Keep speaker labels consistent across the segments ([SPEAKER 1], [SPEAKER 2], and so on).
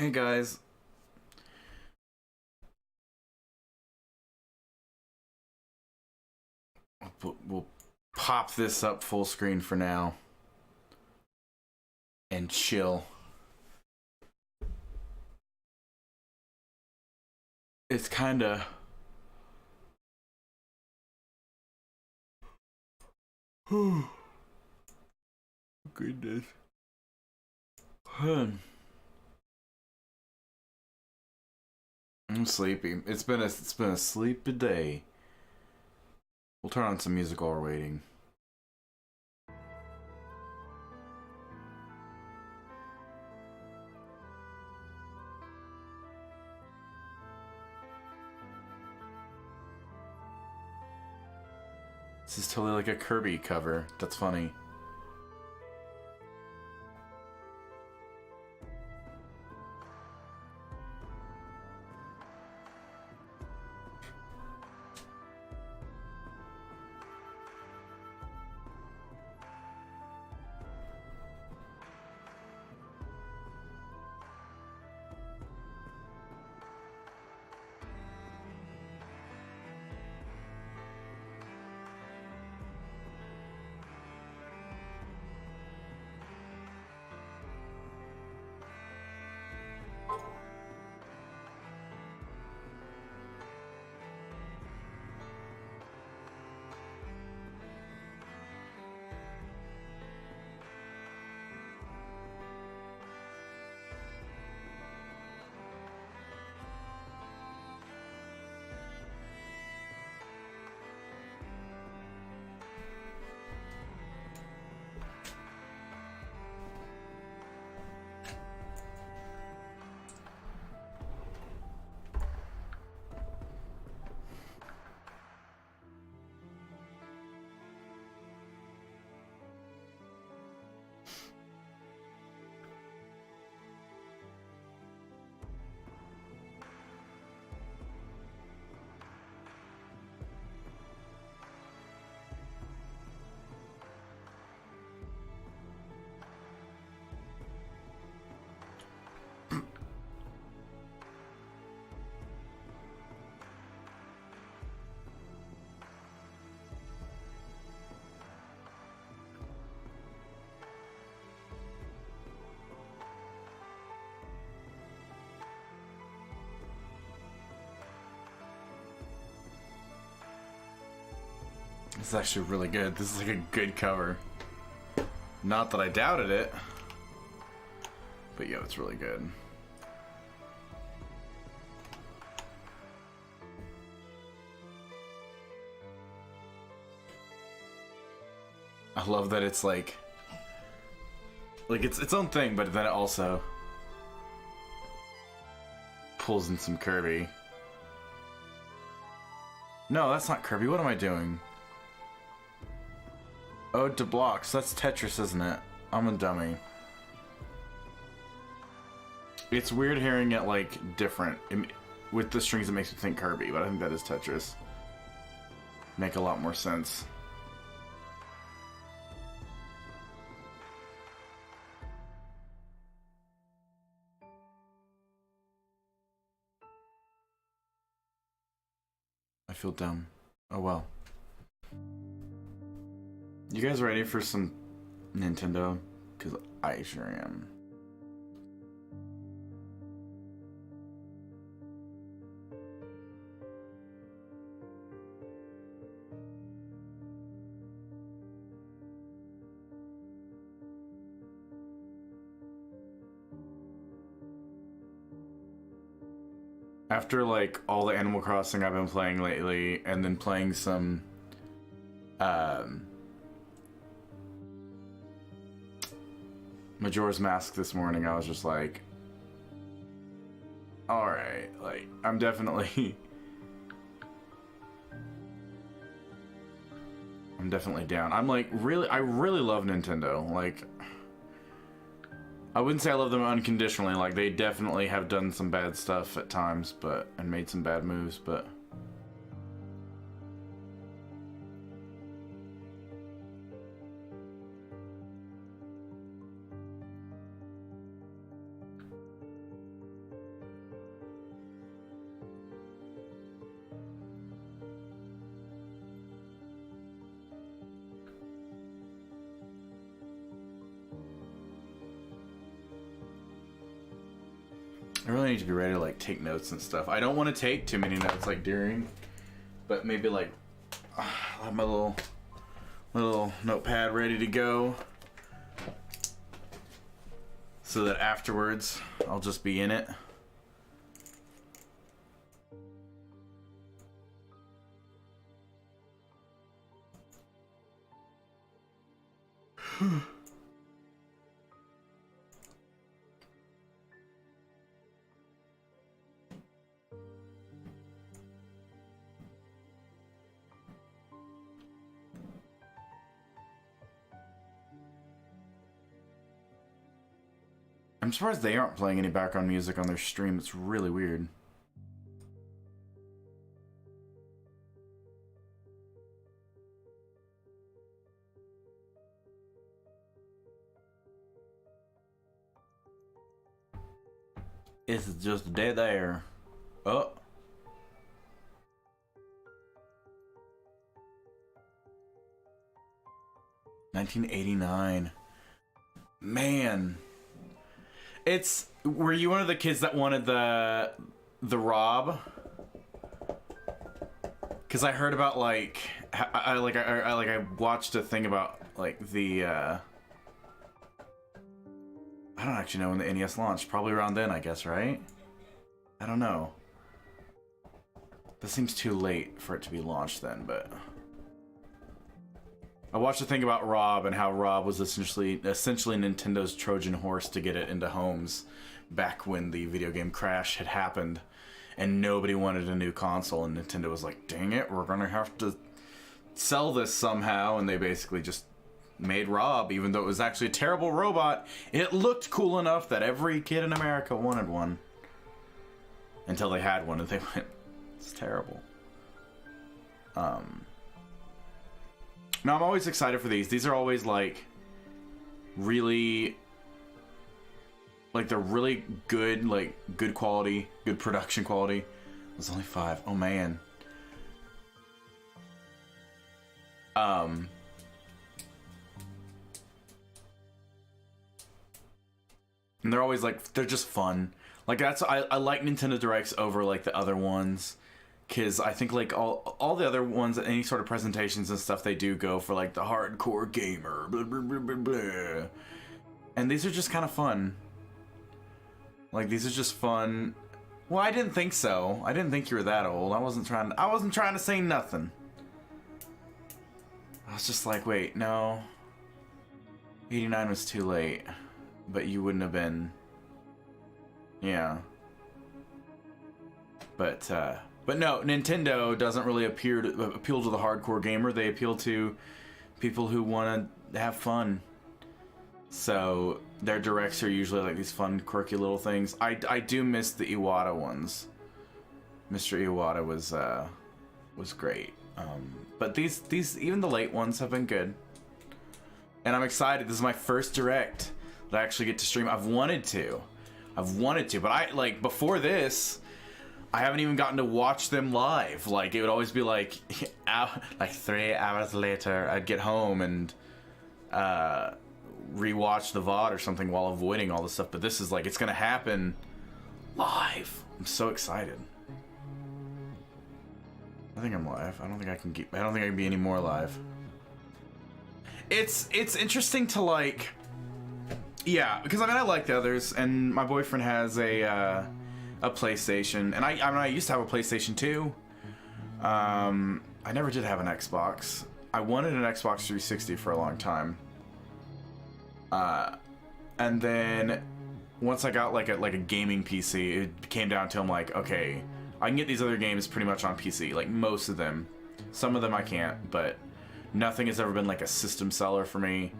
[SPEAKER 1] Hey guys, we'll pop this up full screen for now and chill. It's kinda... Goodness. I'm sleepy. It's been a sleepy day. We'll turn on some music while we're waiting. This is totally like a Kirby cover. That's funny. This is actually really good. This is like a good cover. Not that I doubted it. But yeah, it's really good. I love that it's like it's its own thing, but then it also pulls in some Kirby. No, that's not Kirby. What am I doing? Ode to Blocks. That's Tetris, isn't it? I'm a dummy. It's weird hearing it, like, different. With the strings, it makes me think Kirby, but I think that is Tetris. Make a lot more sense. I feel dumb. Oh well. You guys ready for some Nintendo? Because I sure am. After like all the Animal Crossing I've been playing lately, and then playing some Majora's Mask this morning, I was just like, alright, like, I'm definitely down. I'm like, I really love Nintendo. Like, I wouldn't say I love them unconditionally. Like, they definitely have done some bad stuff at times, and made some bad moves, but I really need to be ready to like take notes and stuff. I don't want to take too many notes like during, but maybe like I have my little notepad ready to go, so that afterwards I'll just be in it. I'm surprised they aren't playing any background music on their stream. It's really weird. It's just dead there. Oh. $1989. Man. Were you one of the kids that wanted the Rob? Because I heard about like I watched a thing about like the I don't actually know when the NES launched. Probably around then, I guess, right? I don't know. This seems too late for it to be launched then, but I watched a thing about Rob and how Rob was essentially Nintendo's Trojan horse to get it into homes back when the video game crash had happened and nobody wanted a new console, and Nintendo was like, dang it, we're gonna have to sell this somehow, and they basically just made Rob, even though it was actually a terrible robot. It looked cool enough that every kid in America wanted one. Until they had one and they went, it's terrible. Now, I'm always excited for these. These are always, like, really... Like, they're really good, like, good quality, good production quality. There's only 5. Oh, man. And they're always, like, they're just fun. Like, I like Nintendo Directs over, like, the other ones. Because I think, like, all the other ones, any sort of presentations and stuff they do go for, like, the hardcore gamer, blah, blah, blah, blah, blah. And these are just kind of fun. Like, these are just fun. Well, I didn't think so. I didn't think you were that old. I wasn't trying to say nothing. I was just like, wait, no. 89 was too late. But you wouldn't have been... Yeah. But no, Nintendo doesn't really appeal to the hardcore gamer. They appeal to people who want to have fun. So their directs are usually like these fun, quirky little things. I do miss the Iwata ones. Mr. Iwata was great. But these even the late ones have been good. And I'm excited. This is my first direct that I actually get to stream. I've wanted to, but I like before this. I haven't even gotten to watch them live. Like, it would always be like, like 3 hours later, I'd get home and rewatch the VOD or something while avoiding all this stuff. But this is like, it's gonna happen live. I'm so excited. I think I'm live. I don't think I can be any more live. It's interesting to like, yeah, because I mean I like the others, and my boyfriend has a PlayStation, and I used to have a PlayStation 2. I never did have an Xbox. I wanted an Xbox 360 for a long time. And then once I got like a gaming PC, it came down to I'm like, okay, I can get these other games pretty much on PC, like most of them. Some of them I can't, but nothing has ever been like a system seller for me.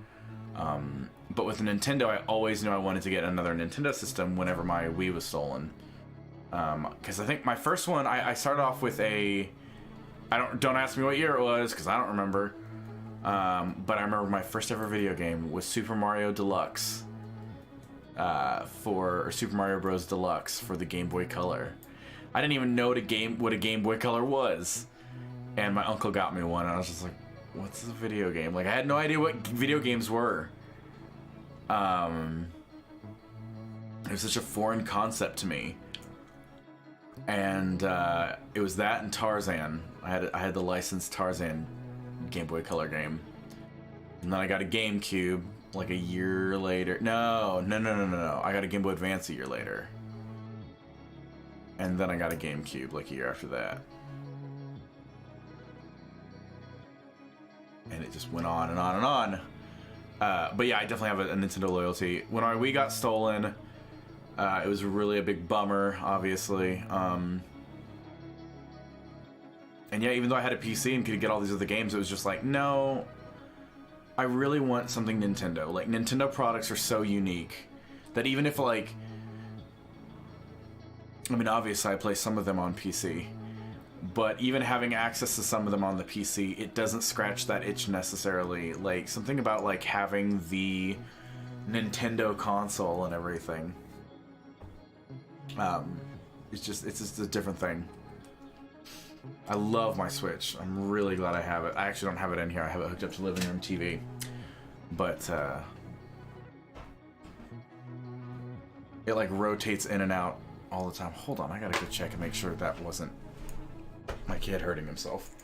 [SPEAKER 1] But with Nintendo, I always knew I wanted to get another Nintendo system whenever my Wii was stolen. Because I think my first one, I started off with a... Don't ask me what year it was, because I don't remember. But I remember my first ever video game was Super Mario Deluxe. Or Super Mario Bros. Deluxe for the Game Boy Color. I didn't even know what a Game Boy Color was. And my uncle got me one, and I was just like, what's a video game? Like, I had no idea what video games were. And It was such a foreign concept to me. And it was that and Tarzan. I had the licensed Tarzan Game Boy Color game. And then I got a GameCube like a year later. No. I got a Game Boy Advance a year later. And then I got a GameCube like a year after that. And it just went on and on and on. But yeah, I definitely have a Nintendo loyalty. When our Wii got stolen, it was really a big bummer, obviously. And yeah, even though I had a PC and could get all these other games, it was just like, no, I really want something Nintendo. Like, Nintendo products are so unique that even if, like, I mean, obviously I play some of them on PC, but even having access to some of them on the PC, it doesn't scratch that itch necessarily. Like, something about, like, having the Nintendo console and everything. It's just a different thing. I love my Switch. I'm really glad I have it. I actually don't have it in here. I have it hooked up to living room TV. But, it, like, rotates in and out all the time. Hold on, I gotta go check and make sure that wasn't my kid hurting himself.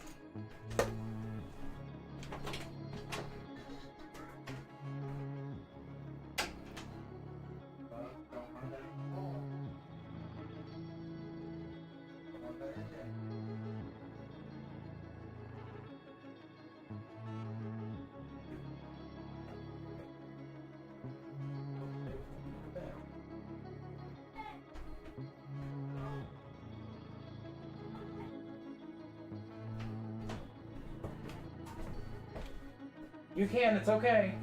[SPEAKER 1] You can, it's okay.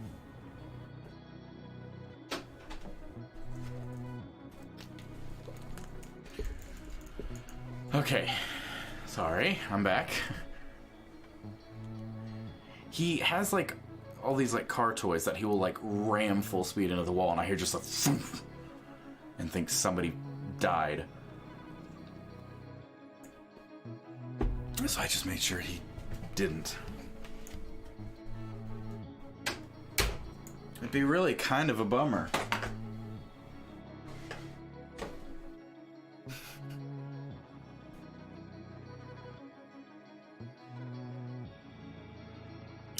[SPEAKER 1] Okay. Sorry, I'm back. He has, like, all these, like, car toys that he will, like, ram full speed into the wall, and I hear just a thump and think somebody died. So I just made sure he didn't. It'd be really kind of a bummer.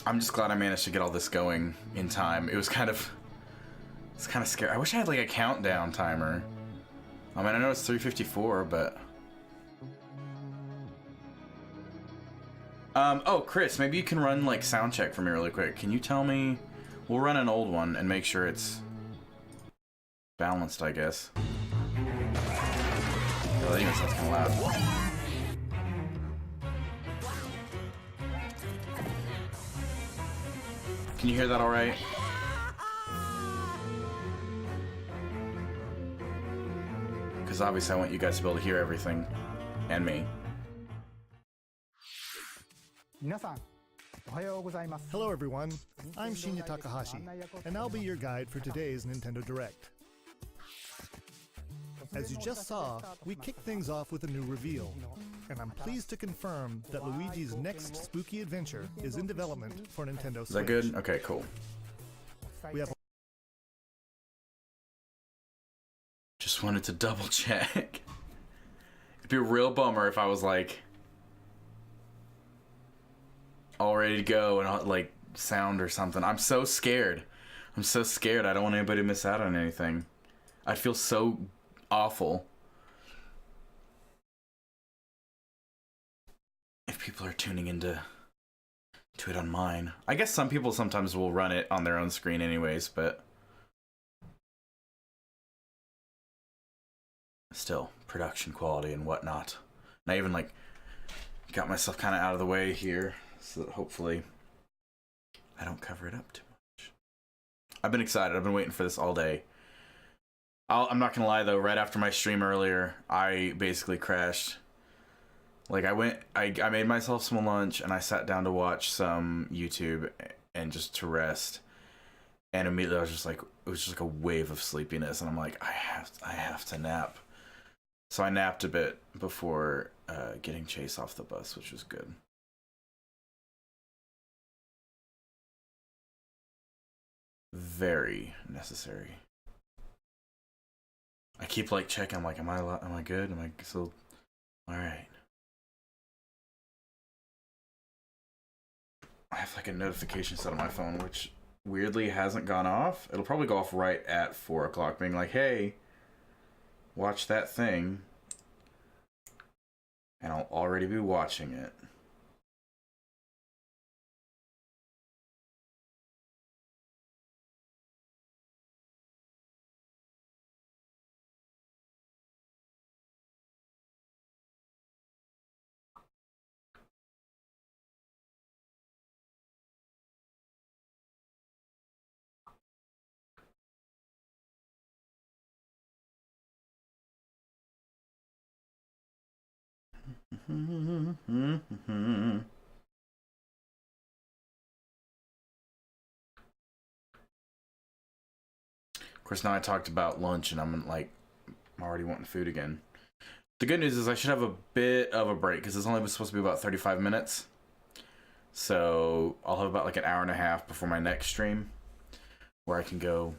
[SPEAKER 1] I'm just glad I managed to get all this going in time. It's kind of scary. I wish I had like a countdown timer. I mean, I know it's 3:54, but oh, Chris, maybe you can run like sound check for me really quick. Can you tell me? We'll run an old one and make sure it's balanced, I guess. Oh, that even sounds kind of loud. Can you hear that all right? Because obviously I want you guys to be able to hear everything. And me.
[SPEAKER 2] Hello everyone, I'm Shinya Takahashi, and I'll be your guide for today's Nintendo Direct. As you just saw, we kicked things off with a new reveal, and I'm pleased to confirm that Luigi's next spooky adventure is in development for Nintendo Switch.
[SPEAKER 1] Is that good? Okay, cool.
[SPEAKER 2] We have
[SPEAKER 1] Just wanted to double check. It'd be a real bummer if I was like all ready to go and like sound or something. I'm so scared. I'm so scared. I don't want anybody to miss out on anything. I'd feel so awful if people are tuning into it on mine. I guess some people sometimes will run it on their own screen anyways, but still, production quality and whatnot. And I even like got myself kind of out of the way here so that hopefully I don't cover it up too much. I've been excited. I've been waiting for this all day. I'm not gonna lie though, right after my stream earlier, I basically crashed. Like I made myself some lunch and I sat down to watch some YouTube and just to rest. And immediately I was just like, it was just like a wave of sleepiness, and I'm like, I have to nap. So I napped a bit before getting Chase off the bus, which was good. Very necessary. keep like checking. I'm like, am I good? Am I still all right? I have like a notification set on my phone, which weirdly hasn't gone off. It'll probably go off right at 4 o'clock, being like, hey, watch that thing. And I'll already be watching it. Of course, now I talked about lunch and I'm already wanting food again. The good news is I should have a bit of a break because it's only supposed to be about 35 minutes. So I'll have about like an hour and a half before my next stream where I can go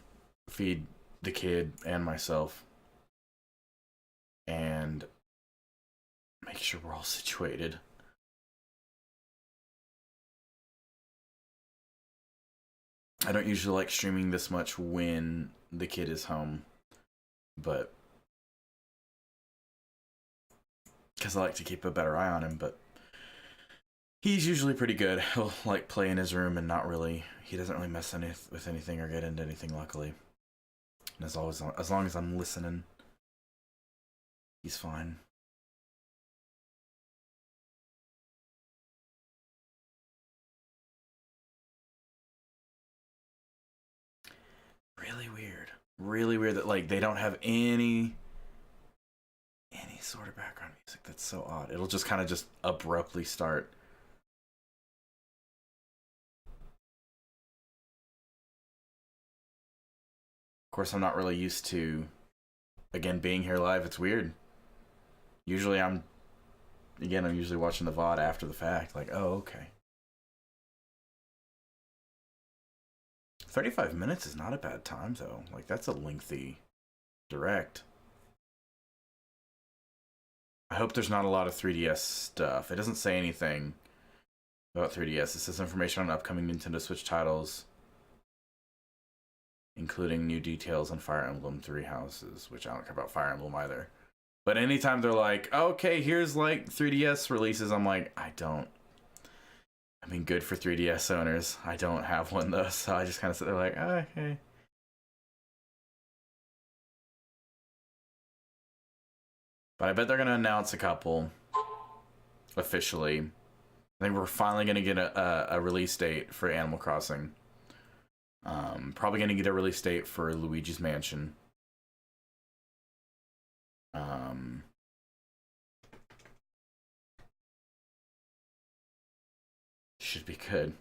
[SPEAKER 1] feed the kid and myself and make sure we're all situated. I don't usually like streaming this much when the kid is home, but because I like to keep a better eye on him, but he's usually pretty good. He'll like play in his room and he doesn't really mess with anything or get into anything, luckily. And as long as I'm listening, he's fine. Really weird that like they don't have any sort of background music. That's so odd. It'll just kind of just abruptly start. Of course, I'm not really used to, again, being here live. It's weird. Usually I'm usually watching the VOD after the fact. Like, oh, okay. 35 minutes is not a bad time, though. Like, that's a lengthy direct. I hope there's not a lot of 3DS stuff. It doesn't say anything about 3DS. It says information on upcoming Nintendo Switch titles, including new details on Fire Emblem Three Houses, which I don't care about Fire Emblem either. But anytime they're like, okay, here's like 3DS releases, I'm like, I mean, good for 3DS owners. I don't have one though, so I just kind of sit there like, oh, okay. But I bet they're going to announce a couple officially. I think we're finally going to get a release date for Animal Crossing. Probably going to get a release date for Luigi's Mansion. Should be good.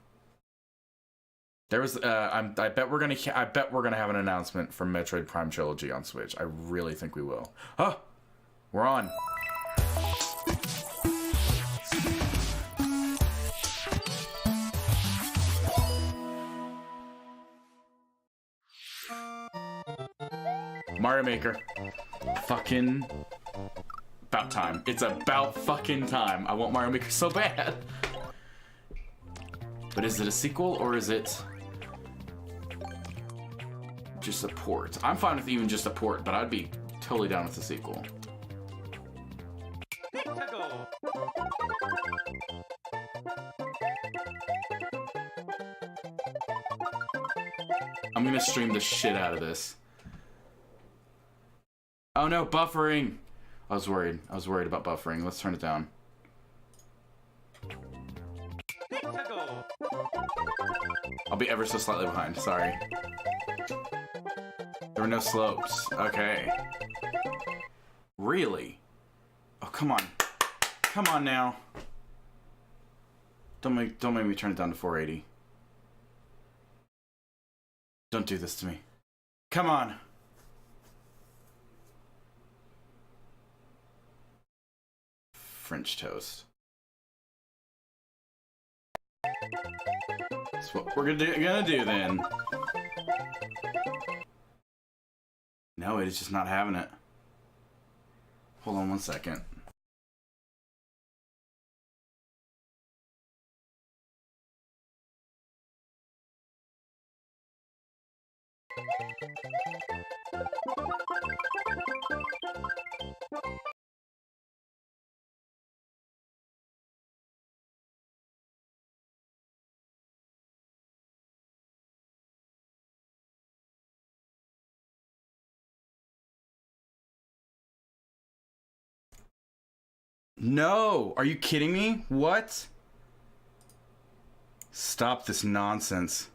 [SPEAKER 1] There was I bet we're gonna have an announcement from Metroid Prime Trilogy on Switch. I really think we will. Oh, we're on. Mario Maker. Fucking about time. It's about fucking time. I want Mario Maker so bad. But is it a sequel or is it just a port? I'm fine with even just a port, but I'd be totally down with a sequel. I'm gonna stream the shit out of this. Oh no, buffering! I was worried about buffering. Let's turn it down. I'll be ever so slightly behind, sorry. There were no slopes. Okay. Really? Oh, come on. Come on now. Don't make me turn it down to 480. Don't do this to me. Come on. French toast. That's what we're gonna do then. No, it is just not having it. Hold on 1 second. No! Are you kidding me? What? Stop this nonsense.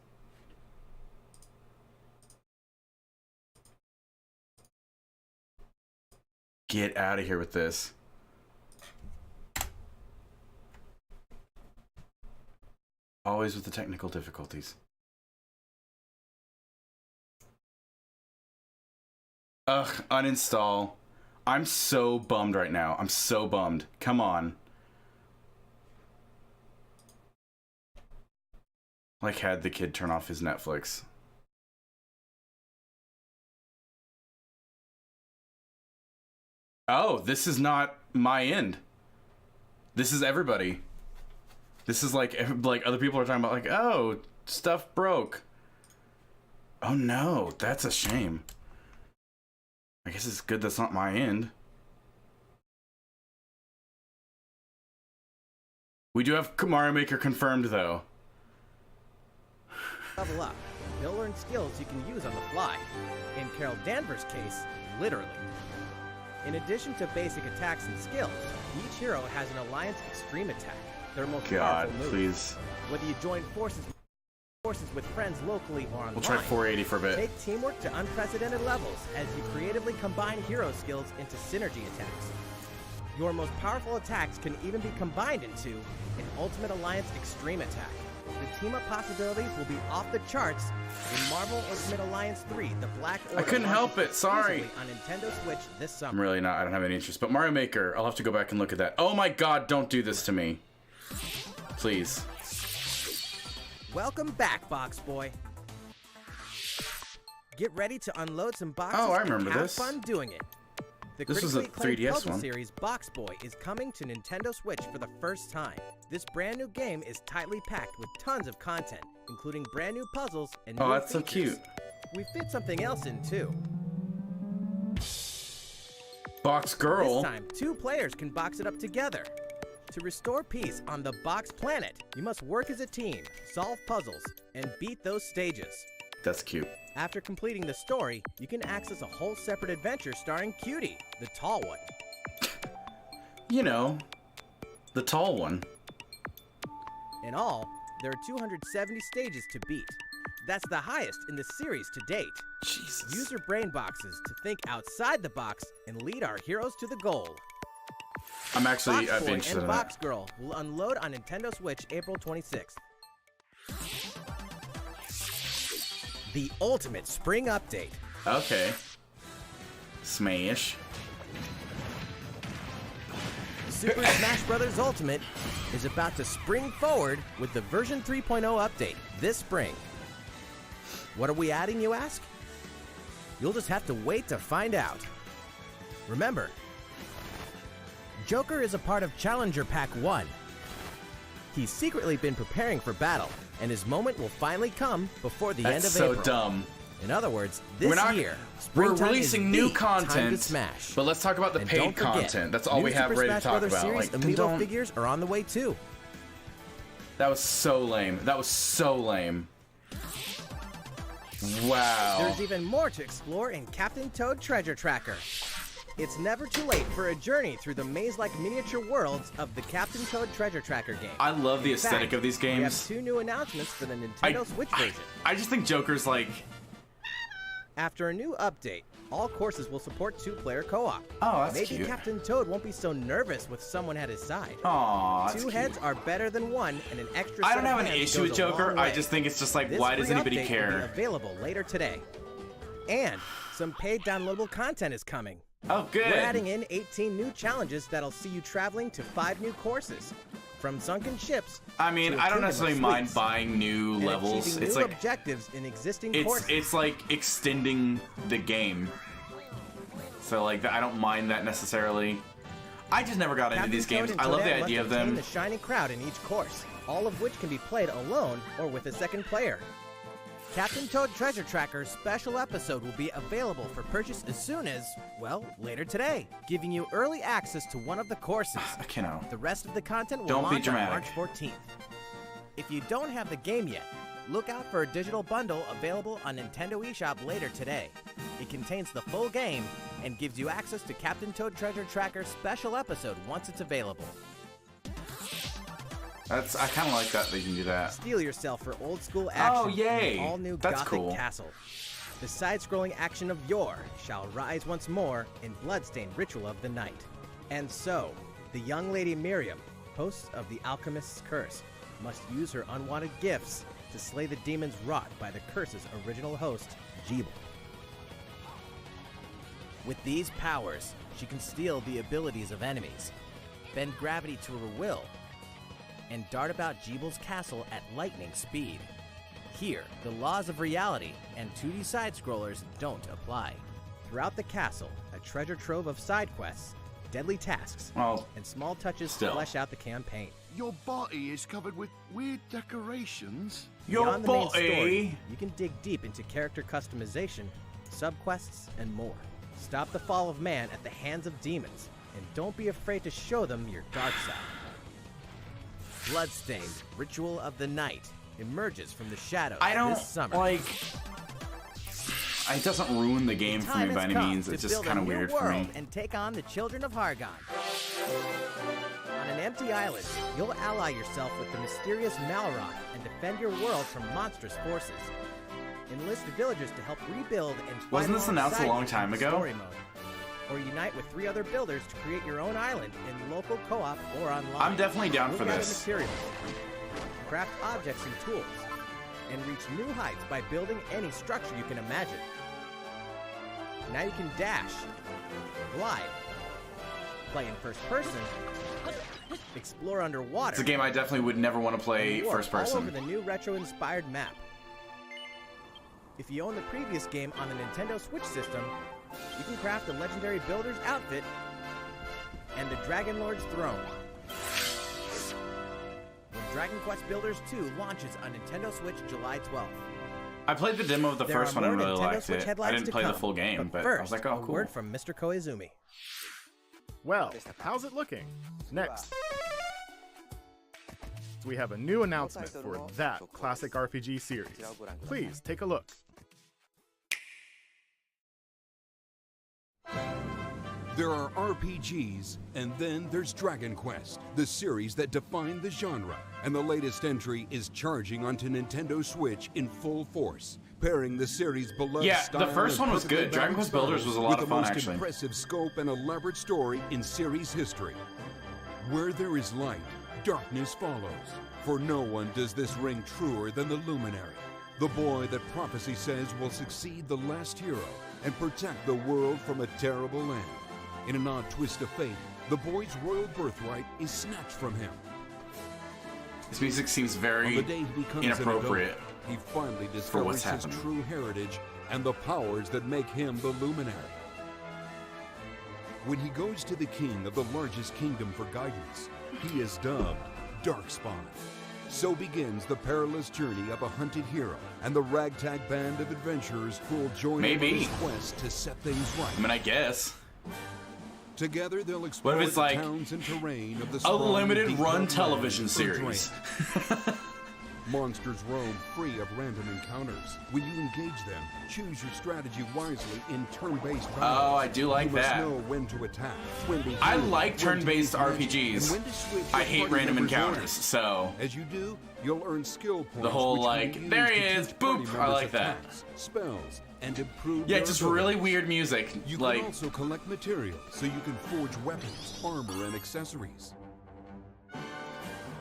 [SPEAKER 1] Get out of here with this. Always with the technical difficulties. Ugh, uninstall. I'm so bummed right now. I'm so bummed. Come on. Like, had the kid turn off his Netflix. Oh, this is not my end. This is everybody. This is like other people are talking about, like, oh, stuff broke. Oh no, that's a shame. I guess it's good that's not my end. We do have Mario Maker confirmed, though.
[SPEAKER 3] Level up. They'll learn skills you can use on the fly. In Carol Danvers' case, literally. In addition to basic attacks and skills, each hero has an Alliance Extreme attack. Their most powerful move.
[SPEAKER 1] Please.
[SPEAKER 3] Whether you join forces with friends locally or online,
[SPEAKER 1] We'll try 480 for a bit.
[SPEAKER 3] take teamwork to unprecedented levels as you creatively combine hero skills into synergy attacks. Your most powerful attacks can even be combined into an Ultimate Alliance Extreme attack. The team-up possibilities will be off the charts in Marvel Ultimate Alliance 3, The Black Order.
[SPEAKER 1] I couldn't help it, sorry.
[SPEAKER 3] On Nintendo Switch this summer.
[SPEAKER 1] I'm really not, I don't have any interest. But Mario Maker, I'll have to go back and look at that. Oh my god, don't do this to me. Please.
[SPEAKER 3] Welcome back, Box Boy. Get ready to unload some boxes
[SPEAKER 1] Oh, I remember
[SPEAKER 3] and have
[SPEAKER 1] this.
[SPEAKER 3] fun doing it. The
[SPEAKER 1] This was a
[SPEAKER 3] critically acclaimed
[SPEAKER 1] 3DS
[SPEAKER 3] puzzle
[SPEAKER 1] one.
[SPEAKER 3] series Box Boy is coming to Nintendo Switch for the first time. This brand new game is tightly packed with tons of content, including brand new puzzles and new
[SPEAKER 1] Oh, that's so
[SPEAKER 3] features.
[SPEAKER 1] cute.
[SPEAKER 3] We fit something else in too.
[SPEAKER 1] Box Girl.
[SPEAKER 3] This time, 2 players can box it up together. To restore peace on the Box Planet, you must work as a team, solve puzzles, and beat those stages.
[SPEAKER 1] That's cute.
[SPEAKER 3] After completing the story, you can access a whole separate adventure starring Cutie, the tall one.
[SPEAKER 1] You know, the tall one.
[SPEAKER 3] In all, there are 270 stages to beat. That's the highest in the series to date.
[SPEAKER 1] Jesus.
[SPEAKER 3] Use your brain boxes to think outside the box and lead our heroes to the goal.
[SPEAKER 1] I'm actually
[SPEAKER 3] Box Boy
[SPEAKER 1] interested
[SPEAKER 3] and
[SPEAKER 1] in
[SPEAKER 3] Box
[SPEAKER 1] that.
[SPEAKER 3] Girl will unload on Nintendo Switch April 26th. The Ultimate Spring Update.
[SPEAKER 1] Okay. Smash.
[SPEAKER 3] Super Smash Bros. Ultimate is about to spring forward with the version 3.0 update this spring. What are we adding, you ask? You'll just have to wait to find out. Remember, Joker is a part of Challenger Pack 1. He's secretly been preparing for battle, and his moment will finally come before the end of
[SPEAKER 1] That's so
[SPEAKER 3] April.
[SPEAKER 1] dumb.
[SPEAKER 3] In other words, this year,
[SPEAKER 1] We're
[SPEAKER 3] springtime
[SPEAKER 1] releasing
[SPEAKER 3] is
[SPEAKER 1] new
[SPEAKER 3] the time to
[SPEAKER 1] content,
[SPEAKER 3] smash.
[SPEAKER 1] but let's talk about the
[SPEAKER 3] And
[SPEAKER 1] paid
[SPEAKER 3] don't forget,
[SPEAKER 1] content. That's all
[SPEAKER 3] new
[SPEAKER 1] we have
[SPEAKER 3] Super
[SPEAKER 1] ready to
[SPEAKER 3] Smash
[SPEAKER 1] talk
[SPEAKER 3] Bros.
[SPEAKER 1] about.
[SPEAKER 3] Series
[SPEAKER 1] Like,
[SPEAKER 3] Amiibo
[SPEAKER 1] don't.
[SPEAKER 3] figures are on the way too.
[SPEAKER 1] That was so lame. That was so lame. Wow.
[SPEAKER 3] There's even more to explore in Captain Toad Treasure Tracker. It's never too late for a journey through the maze-like miniature worlds of the Captain Toad Treasure Tracker game.
[SPEAKER 1] I love the
[SPEAKER 3] In
[SPEAKER 1] aesthetic
[SPEAKER 3] fact,
[SPEAKER 1] of these
[SPEAKER 3] We have
[SPEAKER 1] games.
[SPEAKER 3] 2 new announcements for the Nintendo Switch version.
[SPEAKER 1] I just think Joker's like,
[SPEAKER 3] After a new update, all courses will support 2-player co-op.
[SPEAKER 1] oh, that's
[SPEAKER 3] Maybe
[SPEAKER 1] cute.
[SPEAKER 3] Captain Toad won't be so nervous with someone at his side.
[SPEAKER 1] Aw, that's
[SPEAKER 3] 2
[SPEAKER 1] cute.
[SPEAKER 3] heads are better than 1, and an extra
[SPEAKER 1] I
[SPEAKER 3] set
[SPEAKER 1] don't
[SPEAKER 3] of
[SPEAKER 1] have an
[SPEAKER 3] hands
[SPEAKER 1] issue
[SPEAKER 3] goes
[SPEAKER 1] with
[SPEAKER 3] a
[SPEAKER 1] Joker.
[SPEAKER 3] long
[SPEAKER 1] I
[SPEAKER 3] way.
[SPEAKER 1] just think it's just like,
[SPEAKER 3] This
[SPEAKER 1] why does
[SPEAKER 3] free
[SPEAKER 1] anybody
[SPEAKER 3] update will be
[SPEAKER 1] care?
[SPEAKER 3] available later today. And some paid downloadable content is coming.
[SPEAKER 1] Oh, good.
[SPEAKER 3] We're adding in 18 new challenges that'll see you traveling to 5 new courses. From sunken ships.
[SPEAKER 1] I mean,
[SPEAKER 3] to a
[SPEAKER 1] I don't
[SPEAKER 3] kingdom of
[SPEAKER 1] necessarily mind
[SPEAKER 3] sweets,
[SPEAKER 1] buying new
[SPEAKER 3] and
[SPEAKER 1] levels.
[SPEAKER 3] achieving
[SPEAKER 1] It's
[SPEAKER 3] new
[SPEAKER 1] like
[SPEAKER 3] objectives in existing courses.
[SPEAKER 1] it's like extending the game. So like, I don't mind that necessarily. I just never got into
[SPEAKER 3] Captain
[SPEAKER 1] these
[SPEAKER 3] Toad
[SPEAKER 1] games.
[SPEAKER 3] and
[SPEAKER 1] I love the
[SPEAKER 3] Toadette
[SPEAKER 1] idea of
[SPEAKER 3] must obtain
[SPEAKER 1] them.
[SPEAKER 3] the shining crowd in each course, all of which can be played alone or with a second player. Captain Toad Treasure Tracker special episode will be available for purchase as soon as, well, later today, giving you early access to one of the courses.
[SPEAKER 1] You know.
[SPEAKER 3] The rest of the content will
[SPEAKER 1] Don't be
[SPEAKER 3] launch on
[SPEAKER 1] dramatic.
[SPEAKER 3] March 14th. If you don't have the game yet, look out for a digital bundle available on Nintendo eShop later today. It contains the full game and gives you access to Captain Toad Treasure Tracker special episode once it's available.
[SPEAKER 1] I kind of like that they can do that.
[SPEAKER 3] Steel yourself for old school action.
[SPEAKER 1] Oh, yay!
[SPEAKER 3] In the all-new
[SPEAKER 1] That's
[SPEAKER 3] Gothic
[SPEAKER 1] cool.
[SPEAKER 3] Castle. The side-scrolling action of yore shall rise once more in Bloodstained Ritual of the Night. And so, the young lady Miriam, host of the Alchemist's Curse, must use her unwanted gifts to slay the demons wrought by the curse's original host, Jeeble. With these powers, she can steal the abilities of enemies, bend gravity to her will, and dart about Jeeble's castle at lightning speed. Here, the laws of reality and 2D side-scrollers don't apply. Throughout the castle, a treasure trove of side quests, deadly tasks,
[SPEAKER 1] Well,
[SPEAKER 3] and small touches
[SPEAKER 1] still.
[SPEAKER 3] flesh out the campaign.
[SPEAKER 4] Your body is covered with weird decorations.
[SPEAKER 1] Your
[SPEAKER 3] Beyond the main
[SPEAKER 1] body.
[SPEAKER 3] story, you can dig deep into character customization, subquests, and more. Stop the fall of man at the hands of demons, and don't be afraid to show them your dark side. Bloodstained Ritual of the Night emerges from the shadows
[SPEAKER 1] I don't
[SPEAKER 3] this summer.
[SPEAKER 1] like. It doesn't ruin the game for
[SPEAKER 3] Time
[SPEAKER 1] me by
[SPEAKER 3] has
[SPEAKER 1] any
[SPEAKER 3] come
[SPEAKER 1] means.
[SPEAKER 3] to
[SPEAKER 1] It's just
[SPEAKER 3] build a
[SPEAKER 1] kind of
[SPEAKER 3] new
[SPEAKER 1] weird for
[SPEAKER 3] world
[SPEAKER 1] me.
[SPEAKER 3] and take on the children of Hargon. On an empty island, you'll ally yourself with the mysterious Malroth and defend your world from monstrous forces. Enlist villagers to help rebuild and fight
[SPEAKER 1] Wasn't this announced a
[SPEAKER 3] alongside
[SPEAKER 1] long
[SPEAKER 3] you
[SPEAKER 1] time
[SPEAKER 3] in the
[SPEAKER 1] ago?
[SPEAKER 3] story mode. Or unite with 3 other builders to create your own island in local co-op or online.
[SPEAKER 1] I'm definitely down
[SPEAKER 3] You'll
[SPEAKER 1] for
[SPEAKER 3] gather
[SPEAKER 1] this.
[SPEAKER 3] materials, craft objects and tools, and reach new heights by building any structure you can imagine. Now you can dash, glide, play in first person, explore underwater.
[SPEAKER 1] It's a game I definitely would never want to play
[SPEAKER 3] and warp
[SPEAKER 1] first
[SPEAKER 3] all over
[SPEAKER 1] person.
[SPEAKER 3] the new retro-inspired map. If you own the previous game on the Nintendo Switch system, you can craft a legendary builder's outfit and the Dragon Lord's throne. When Dragon Quest Builders 2 launches on Nintendo Switch July 12th.
[SPEAKER 1] I played the demo of the
[SPEAKER 3] There
[SPEAKER 1] first
[SPEAKER 3] are
[SPEAKER 1] one and
[SPEAKER 3] more
[SPEAKER 1] really
[SPEAKER 3] Nintendo
[SPEAKER 1] liked
[SPEAKER 3] Switch
[SPEAKER 1] it. I
[SPEAKER 3] headlines
[SPEAKER 1] didn't
[SPEAKER 3] to
[SPEAKER 1] play the
[SPEAKER 3] come,
[SPEAKER 1] full game, but
[SPEAKER 3] first,
[SPEAKER 1] I was like, oh,
[SPEAKER 3] a
[SPEAKER 1] cool.
[SPEAKER 3] word from Mr. Koizumi.
[SPEAKER 5] Well, how's it looking? Next. We have a new announcement for that classic RPG series. Please take a look.
[SPEAKER 6] There are RPGs, and then there's Dragon Quest, the series that defined the genre. And the latest entry is charging onto Nintendo Switch in full force, pairing the series' beloved
[SPEAKER 1] Yeah,
[SPEAKER 6] style
[SPEAKER 1] the first
[SPEAKER 6] and
[SPEAKER 1] one was
[SPEAKER 6] perfectly
[SPEAKER 1] good. Dragon
[SPEAKER 6] balanced
[SPEAKER 1] Quest Builders was a lot
[SPEAKER 6] with
[SPEAKER 1] of
[SPEAKER 6] the
[SPEAKER 1] fun,
[SPEAKER 6] most
[SPEAKER 1] actually.
[SPEAKER 6] impressive scope and elaborate story in series history. Where there is light, darkness follows. For no one does this ring truer than the Luminary, the boy that prophecy says will succeed the last hero and protect the world from a terrible end. In an odd twist of fate, the boy's royal birthright is snatched from him.
[SPEAKER 1] This music seems
[SPEAKER 6] On
[SPEAKER 1] very
[SPEAKER 6] the day he becomes
[SPEAKER 1] inappropriate.
[SPEAKER 6] an adult, he finally
[SPEAKER 1] for what's
[SPEAKER 6] discovers his
[SPEAKER 1] happening.
[SPEAKER 6] true heritage and the powers that make him the Luminary. When he goes to the king of the largest kingdom for guidance, he is dubbed Darkspawn. So begins the perilous journey of a hunted hero and the ragtag band of adventurers who will join him on
[SPEAKER 1] Maybe.
[SPEAKER 6] his quest to set things right.
[SPEAKER 1] I mean, I guess.
[SPEAKER 6] Together they'll explore
[SPEAKER 1] What if it's
[SPEAKER 6] the
[SPEAKER 1] like
[SPEAKER 6] towns and terrain of the
[SPEAKER 1] a
[SPEAKER 6] sprawling,
[SPEAKER 1] limited
[SPEAKER 6] deep
[SPEAKER 1] run
[SPEAKER 6] land
[SPEAKER 1] television
[SPEAKER 6] of
[SPEAKER 1] series.
[SPEAKER 6] Eldraine. Monsters roam free of random encounters. When you engage them, choose your strategy wisely in turn-based battles.
[SPEAKER 1] Oh, I do like
[SPEAKER 6] you must
[SPEAKER 1] that.
[SPEAKER 6] know when to attack, when to
[SPEAKER 1] I
[SPEAKER 6] heal,
[SPEAKER 1] like
[SPEAKER 6] when to
[SPEAKER 1] turn-based
[SPEAKER 6] use magic,
[SPEAKER 1] RPGs.
[SPEAKER 6] and when to switch
[SPEAKER 1] I
[SPEAKER 6] your
[SPEAKER 1] hate
[SPEAKER 6] party
[SPEAKER 1] random
[SPEAKER 6] members'
[SPEAKER 1] encounters,
[SPEAKER 6] orders.
[SPEAKER 1] so
[SPEAKER 6] As you do, you'll earn skill points.
[SPEAKER 1] the whole
[SPEAKER 6] which can
[SPEAKER 1] like,
[SPEAKER 6] be used
[SPEAKER 1] there
[SPEAKER 6] to
[SPEAKER 1] he is,
[SPEAKER 6] teach party
[SPEAKER 1] boop. I
[SPEAKER 6] members
[SPEAKER 1] like that.
[SPEAKER 6] attacks, spells, and improve
[SPEAKER 1] Yeah,
[SPEAKER 6] their
[SPEAKER 1] just
[SPEAKER 6] abilities.
[SPEAKER 1] really weird music.
[SPEAKER 6] You
[SPEAKER 1] Like,
[SPEAKER 6] can also collect materials so you can forge weapons, armor, and accessories.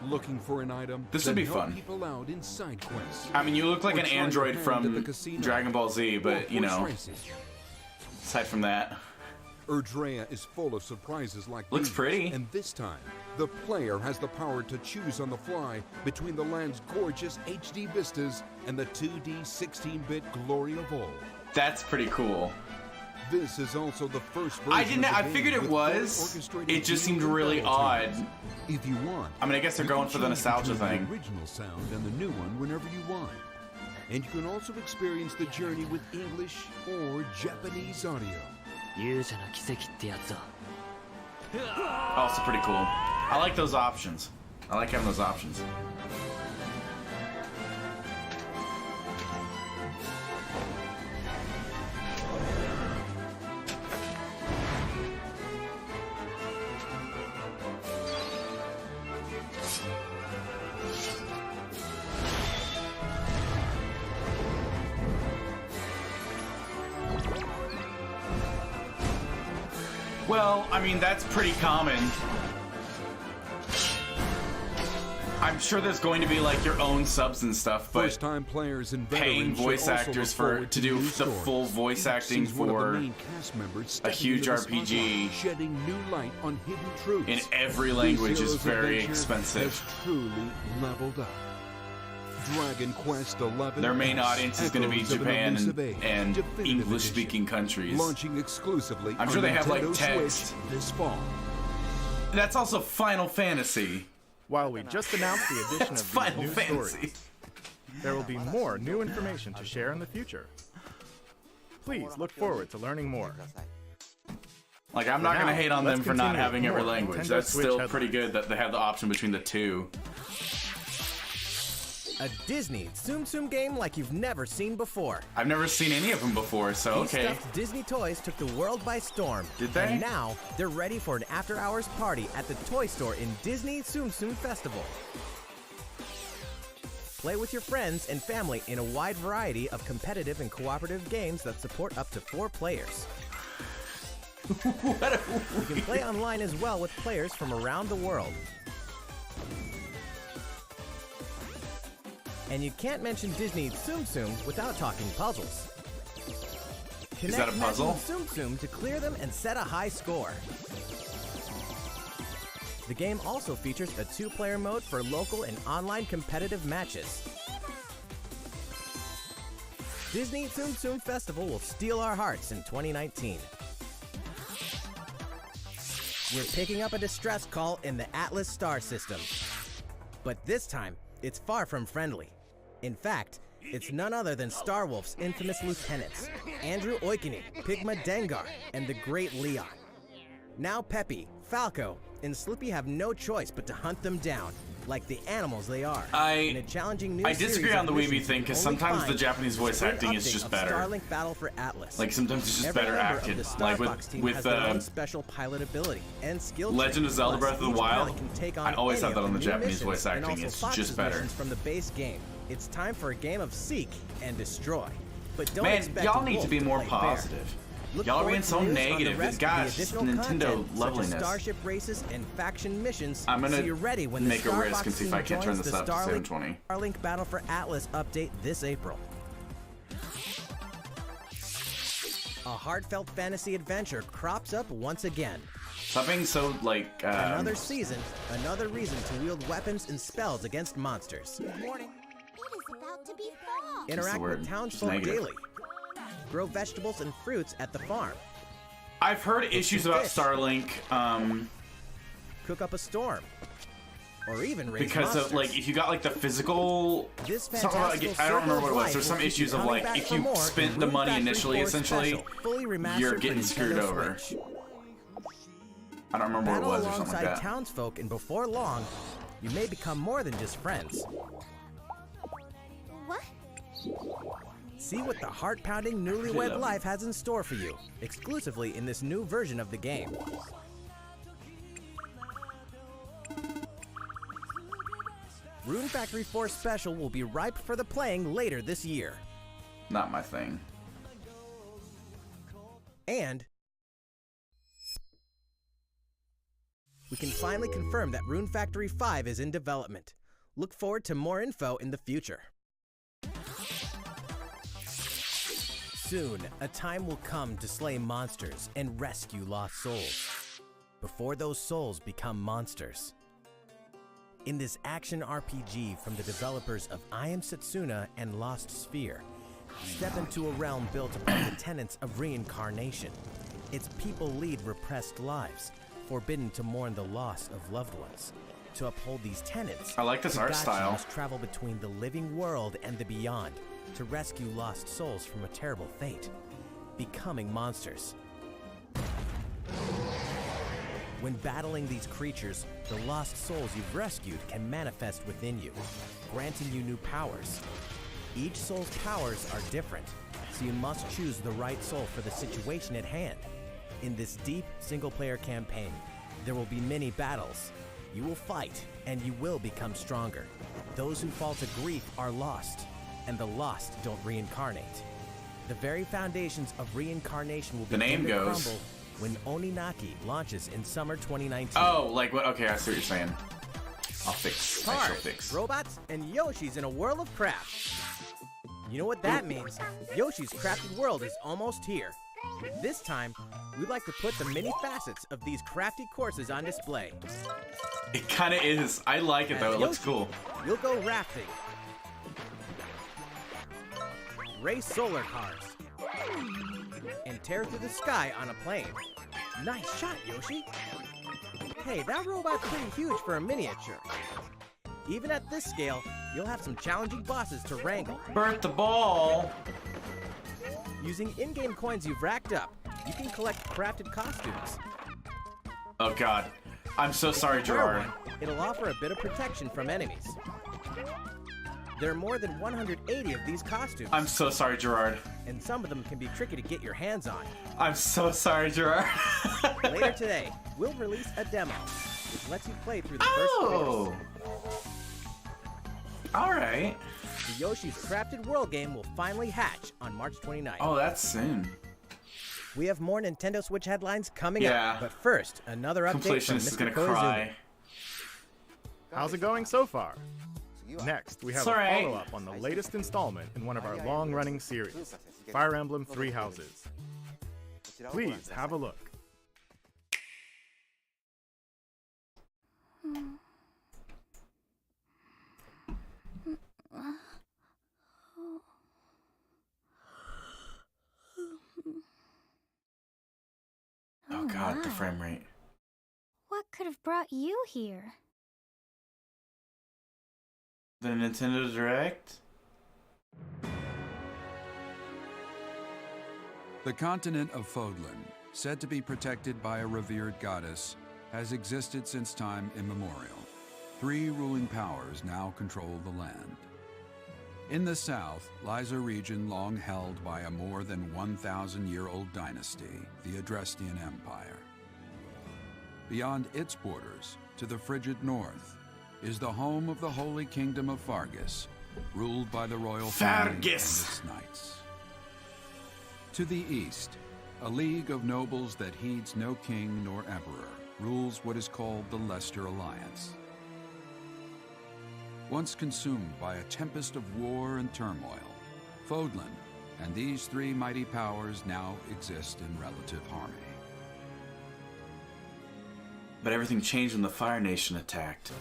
[SPEAKER 6] Looking for an item?
[SPEAKER 1] This would
[SPEAKER 6] Then
[SPEAKER 1] be
[SPEAKER 6] help
[SPEAKER 1] fun.
[SPEAKER 6] people out in side quests.
[SPEAKER 1] I mean, you look like
[SPEAKER 6] Or
[SPEAKER 1] an
[SPEAKER 6] try your
[SPEAKER 1] android
[SPEAKER 6] hand at
[SPEAKER 1] from
[SPEAKER 6] the casino.
[SPEAKER 1] Dragon Ball Z,
[SPEAKER 6] Or
[SPEAKER 1] but you
[SPEAKER 6] horse
[SPEAKER 1] know,
[SPEAKER 6] races.
[SPEAKER 1] aside from that,
[SPEAKER 6] Erdrea is full of surprises like
[SPEAKER 1] Looks
[SPEAKER 6] these,
[SPEAKER 1] pretty.
[SPEAKER 6] And this time, the player has the power to choose on the fly between the land's gorgeous HD vistas and the 2D 16-bit glory of old.
[SPEAKER 1] that's pretty cool.
[SPEAKER 6] This is also the first version
[SPEAKER 1] I didn't.
[SPEAKER 6] of the
[SPEAKER 1] I
[SPEAKER 6] game
[SPEAKER 1] figured it
[SPEAKER 6] with
[SPEAKER 1] was.
[SPEAKER 6] full orchestrated
[SPEAKER 1] It just seemed
[SPEAKER 6] music and
[SPEAKER 1] really
[SPEAKER 6] battle
[SPEAKER 1] odd.
[SPEAKER 6] tunes. If you want,
[SPEAKER 1] I mean, I guess they're
[SPEAKER 6] you
[SPEAKER 1] going
[SPEAKER 6] can
[SPEAKER 1] for the
[SPEAKER 6] change
[SPEAKER 1] nostalgia
[SPEAKER 6] between
[SPEAKER 1] thing.
[SPEAKER 6] the original sound and the new one whenever you want. And you can also experience the journey with English or Japanese audio.
[SPEAKER 7] 勇者の奇跡ってやつだ。
[SPEAKER 1] Also pretty cool. I like those options. I like having those options. Well, I mean, that's pretty common. I'm sure there's going to be like your own subs and stuff, but
[SPEAKER 6] First-time players and
[SPEAKER 1] paying
[SPEAKER 6] veterans should
[SPEAKER 1] voice
[SPEAKER 6] also
[SPEAKER 1] actors
[SPEAKER 6] look
[SPEAKER 1] for
[SPEAKER 6] forward
[SPEAKER 1] to
[SPEAKER 6] the
[SPEAKER 1] do
[SPEAKER 6] new
[SPEAKER 1] the
[SPEAKER 6] story.
[SPEAKER 1] full voice acting
[SPEAKER 6] Sees one of the
[SPEAKER 1] for
[SPEAKER 6] main cast members
[SPEAKER 1] a
[SPEAKER 6] stepping
[SPEAKER 1] huge
[SPEAKER 6] into the
[SPEAKER 1] RPG
[SPEAKER 6] spotlight, shedding new light on hidden truths.
[SPEAKER 1] in every language
[SPEAKER 6] This
[SPEAKER 1] is
[SPEAKER 6] hero's
[SPEAKER 1] very
[SPEAKER 6] adventure
[SPEAKER 1] expensive.
[SPEAKER 6] Has truly leveled up. Dragon Quest XI.
[SPEAKER 1] Their main audience is going to be
[SPEAKER 6] Echoes of an
[SPEAKER 1] Japan
[SPEAKER 6] Elusive Age
[SPEAKER 1] and
[SPEAKER 6] Definitive
[SPEAKER 1] English-speaking
[SPEAKER 6] Edition,
[SPEAKER 1] countries.
[SPEAKER 6] launching exclusively
[SPEAKER 1] I'm sure
[SPEAKER 6] on
[SPEAKER 1] they have, like,
[SPEAKER 6] Nintendo
[SPEAKER 1] text.
[SPEAKER 6] Switch this fall.
[SPEAKER 1] That's also Final Fantasy.
[SPEAKER 5] While we just announced the addition
[SPEAKER 1] That's
[SPEAKER 5] of these
[SPEAKER 1] Final
[SPEAKER 5] new
[SPEAKER 1] Fantasy.
[SPEAKER 5] stories, there will be more new information to share in the future. Please look forward to learning more.
[SPEAKER 1] Like, I'm not
[SPEAKER 5] now,
[SPEAKER 1] going to hate on
[SPEAKER 5] let's
[SPEAKER 1] them for not
[SPEAKER 5] continue
[SPEAKER 1] having
[SPEAKER 5] with
[SPEAKER 1] every
[SPEAKER 5] more
[SPEAKER 1] language.
[SPEAKER 5] Nintendo
[SPEAKER 1] That's
[SPEAKER 5] Switch
[SPEAKER 1] still
[SPEAKER 5] headlines.
[SPEAKER 1] pretty good that they have the option between the two.
[SPEAKER 3] A Disney Tsum Tsum game like you've never seen before.
[SPEAKER 1] I've never seen any of them before, so
[SPEAKER 3] These
[SPEAKER 1] okay.
[SPEAKER 3] stuffed Disney toys took the world by storm.
[SPEAKER 1] Did they?
[SPEAKER 3] And now they're ready for an after-hours party at the toy store in Disney Tsum Tsum Festival. Play with your friends and family in a wide variety of competitive and cooperative games that support up to 4 players.
[SPEAKER 1] What a
[SPEAKER 3] You can play online as well with players from around the world. And you can't mention Disney Tsum Tsum without talking puzzles.
[SPEAKER 1] Is that a
[SPEAKER 3] Connect
[SPEAKER 1] puzzle?
[SPEAKER 3] matching Tsum Tsum to clear them and set a high score. The game also features a 2-player mode for local and online competitive matches. Disney Tsum Tsum Festival will steal our hearts in 2019. We're picking up a distress call in the Atlas star system. But this time, it's far from friendly. In fact, it's none other than Starwolf's infamous lieutenants, Andrew Oikonen, Pigma Dengar, and the Great Leon. Now Peppy, Falco, and Slippy have no choice but to hunt them down, like the animals they are. in a challenging new
[SPEAKER 1] I disagree
[SPEAKER 3] series
[SPEAKER 1] on
[SPEAKER 3] of
[SPEAKER 1] the Weeby
[SPEAKER 3] missions
[SPEAKER 1] thing,
[SPEAKER 3] you
[SPEAKER 1] because
[SPEAKER 3] can only
[SPEAKER 1] sometimes the
[SPEAKER 3] find
[SPEAKER 1] Japanese
[SPEAKER 3] in the
[SPEAKER 1] voice
[SPEAKER 3] spring
[SPEAKER 1] acting is
[SPEAKER 3] update
[SPEAKER 1] just
[SPEAKER 3] of
[SPEAKER 1] better.
[SPEAKER 3] Starlink Battle for Atlas.
[SPEAKER 1] Like, sometimes it's just
[SPEAKER 3] Every
[SPEAKER 1] better
[SPEAKER 3] member of
[SPEAKER 1] acted.
[SPEAKER 3] the
[SPEAKER 1] Like
[SPEAKER 3] Star Fox team
[SPEAKER 1] with
[SPEAKER 3] has their own special pilot ability and skill tree.
[SPEAKER 1] Legend of Zelda
[SPEAKER 3] Plus,
[SPEAKER 1] Breath of the
[SPEAKER 3] each
[SPEAKER 1] Wild,
[SPEAKER 3] pilot can take on
[SPEAKER 1] I always
[SPEAKER 3] any
[SPEAKER 1] thought that
[SPEAKER 3] of
[SPEAKER 1] on the
[SPEAKER 3] new
[SPEAKER 1] Japanese
[SPEAKER 3] missions
[SPEAKER 1] voice
[SPEAKER 3] and
[SPEAKER 1] acting
[SPEAKER 3] also
[SPEAKER 1] is
[SPEAKER 3] Fox's
[SPEAKER 1] just better.
[SPEAKER 3] missions from the base game. It's time for a game of seek and destroy. But don't
[SPEAKER 1] Man,
[SPEAKER 3] expect
[SPEAKER 1] y'all
[SPEAKER 3] a
[SPEAKER 1] need to
[SPEAKER 3] wolf
[SPEAKER 1] be more
[SPEAKER 3] play fair.
[SPEAKER 1] positive.
[SPEAKER 3] Look
[SPEAKER 1] Y'all are
[SPEAKER 3] forward
[SPEAKER 1] being
[SPEAKER 3] to
[SPEAKER 1] so
[SPEAKER 3] news on the
[SPEAKER 1] negative.
[SPEAKER 3] rest of the
[SPEAKER 1] Gosh,
[SPEAKER 3] additional
[SPEAKER 1] Nintendo
[SPEAKER 3] content, such as
[SPEAKER 1] loveliness.
[SPEAKER 3] starship races and faction missions.
[SPEAKER 1] I'm gonna
[SPEAKER 3] so you're ready when the
[SPEAKER 1] make a
[SPEAKER 3] Star
[SPEAKER 1] risk
[SPEAKER 3] Fox
[SPEAKER 1] and see if
[SPEAKER 3] team
[SPEAKER 1] I can't turn
[SPEAKER 3] joins
[SPEAKER 1] this
[SPEAKER 3] the
[SPEAKER 1] up to 720.
[SPEAKER 3] Starlink Battle for Atlas update this April. A heartfelt fantasy adventure crops up once again.
[SPEAKER 1] Stop being so, like,
[SPEAKER 3] Another season, another reason to wield weapons and spells against monsters.
[SPEAKER 8] It is about to be fall.
[SPEAKER 3] Interact
[SPEAKER 1] word?
[SPEAKER 3] with
[SPEAKER 1] Just
[SPEAKER 3] townsfolk
[SPEAKER 1] negative.
[SPEAKER 3] daily. Grow vegetables and fruits at the farm.
[SPEAKER 1] I've heard issues about
[SPEAKER 3] fish.
[SPEAKER 1] Starlink,
[SPEAKER 3] Cook up a storm. Or even raise
[SPEAKER 1] because
[SPEAKER 3] monsters.
[SPEAKER 1] of, like, if you got, like, the physical...
[SPEAKER 3] This
[SPEAKER 1] something like,
[SPEAKER 3] fantastical
[SPEAKER 1] I don't remember what it was.
[SPEAKER 3] circle
[SPEAKER 1] There's some
[SPEAKER 3] of life
[SPEAKER 1] issues
[SPEAKER 3] will
[SPEAKER 1] of,
[SPEAKER 3] keep you
[SPEAKER 1] like,
[SPEAKER 3] coming
[SPEAKER 1] if
[SPEAKER 3] back
[SPEAKER 1] you
[SPEAKER 3] for more
[SPEAKER 1] spent
[SPEAKER 3] in
[SPEAKER 1] the
[SPEAKER 3] Root
[SPEAKER 1] money
[SPEAKER 3] Factory
[SPEAKER 1] initially,
[SPEAKER 3] 4
[SPEAKER 1] essentially,
[SPEAKER 3] Special, fully remastered
[SPEAKER 1] you're
[SPEAKER 3] for
[SPEAKER 1] getting
[SPEAKER 3] Nintendo
[SPEAKER 1] screwed over.
[SPEAKER 3] Switch.
[SPEAKER 1] I don't remember what it
[SPEAKER 3] Battle
[SPEAKER 1] was or something
[SPEAKER 3] alongside
[SPEAKER 1] like that.
[SPEAKER 3] townsfolk, and before long, you may become more than just friends.
[SPEAKER 8] What?
[SPEAKER 3] See what the heart-pounding newlywed life has in store for you, exclusively in this new version of the game. Rune Factory 4 Special will be ripe for the playing later this year.
[SPEAKER 1] Not my thing.
[SPEAKER 3] And we can finally confirm that Rune Factory 5 is in development. Look forward to more info in the future. Soon, a time will come to slay monsters and rescue lost souls, before those souls become monsters. In this action RPG from the developers of I Am Setsuna and Lost Sphere, Step into a realm built upon the tenets of reincarnation. Its people lead repressed lives, forbidden to mourn the loss of loved ones. To uphold these tenets,
[SPEAKER 1] I like this art
[SPEAKER 3] Togashi
[SPEAKER 1] style.
[SPEAKER 3] must travel between the living world and the beyond to rescue lost souls from a terrible fate, becoming monsters. When battling these creatures, the lost souls you've rescued can manifest within you, granting you new powers. Each soul's powers are different, so you must choose the right soul for the situation at hand. In this deep, single-player campaign, there will be many battles. You will fight, and you will become stronger. Those who fall to grief are lost, and the lost don't reincarnate. The very foundations of reincarnation will
[SPEAKER 1] The
[SPEAKER 3] begin
[SPEAKER 1] name
[SPEAKER 3] to
[SPEAKER 1] goes.
[SPEAKER 3] crumble when Oninaki launches in summer 2019.
[SPEAKER 1] Oh, like what? Okay, I see what you're saying. I'll fix. I shall
[SPEAKER 3] Cars,
[SPEAKER 1] fix.
[SPEAKER 3] robots, and Yoshis in a world of craft. You know what that means? Yoshi's Crafted World is almost here. This time, we'd like to put the many facets of these crafty courses on display.
[SPEAKER 1] It kind of is. I like it though. It looks
[SPEAKER 3] Yoshi,
[SPEAKER 1] cool.
[SPEAKER 3] You'll go rafting, race solar cars, and tear through the sky on a plane. Nice shot, Yoshi. Hey, that robot's pretty huge for a miniature. Even at this scale, you'll have some challenging bosses to wrangle.
[SPEAKER 1] Bert the ball.
[SPEAKER 3] Using in-game coins you've racked up, you can collect crafted costumes.
[SPEAKER 1] Oh God. I'm so sorry,
[SPEAKER 3] If you wear
[SPEAKER 1] Gerard.
[SPEAKER 3] one, it'll offer a bit of protection from enemies. There are more than 180 of these costumes,
[SPEAKER 1] I'm so sorry, Gerard.
[SPEAKER 3] and some of them can be tricky to get your hands on.
[SPEAKER 1] I'm so sorry, Gerard.
[SPEAKER 3] Later today, we'll release a demo, which lets you play through the first
[SPEAKER 1] Oh.
[SPEAKER 3] course.
[SPEAKER 1] All right.
[SPEAKER 3] The Yoshi's Crafted World game will finally hatch on March 29th.
[SPEAKER 1] Oh, that's soon.
[SPEAKER 3] We have more Nintendo Switch headlines coming
[SPEAKER 1] Yeah.
[SPEAKER 3] up, but first, another update from
[SPEAKER 1] Completionist is
[SPEAKER 3] Mr.
[SPEAKER 1] gonna
[SPEAKER 3] Koizumi.
[SPEAKER 1] cry.
[SPEAKER 5] How's it going so far? Next, we have
[SPEAKER 1] It's
[SPEAKER 5] a
[SPEAKER 1] alright.
[SPEAKER 5] follow-up on the latest installment in one of our long-running series, Fire Emblem Three Houses. Please have a look.
[SPEAKER 1] Oh God, the frame rate.
[SPEAKER 8] What could have brought you here?
[SPEAKER 1] The Nintendo Direct?
[SPEAKER 6] The continent of Fodlan, said to be protected by a revered goddess, has existed since time immemorial. 3 ruling powers now control the land. In the south lies a region long held by a more than 1,000-year-old dynasty, the Adrestian Empire. Beyond its borders, to the frigid north, is the home of the Holy Kingdom of Fargus, ruled by the royal family and
[SPEAKER 1] Fargus.
[SPEAKER 6] its knights. To the east, a league of nobles that heeds no king nor emperor rules what is called the Leicester Alliance. Once consumed by a tempest of war and turmoil, Fodlan and these 3 mighty powers now exist in relative harmony.
[SPEAKER 1] But everything changed when the Fire Nation attacked.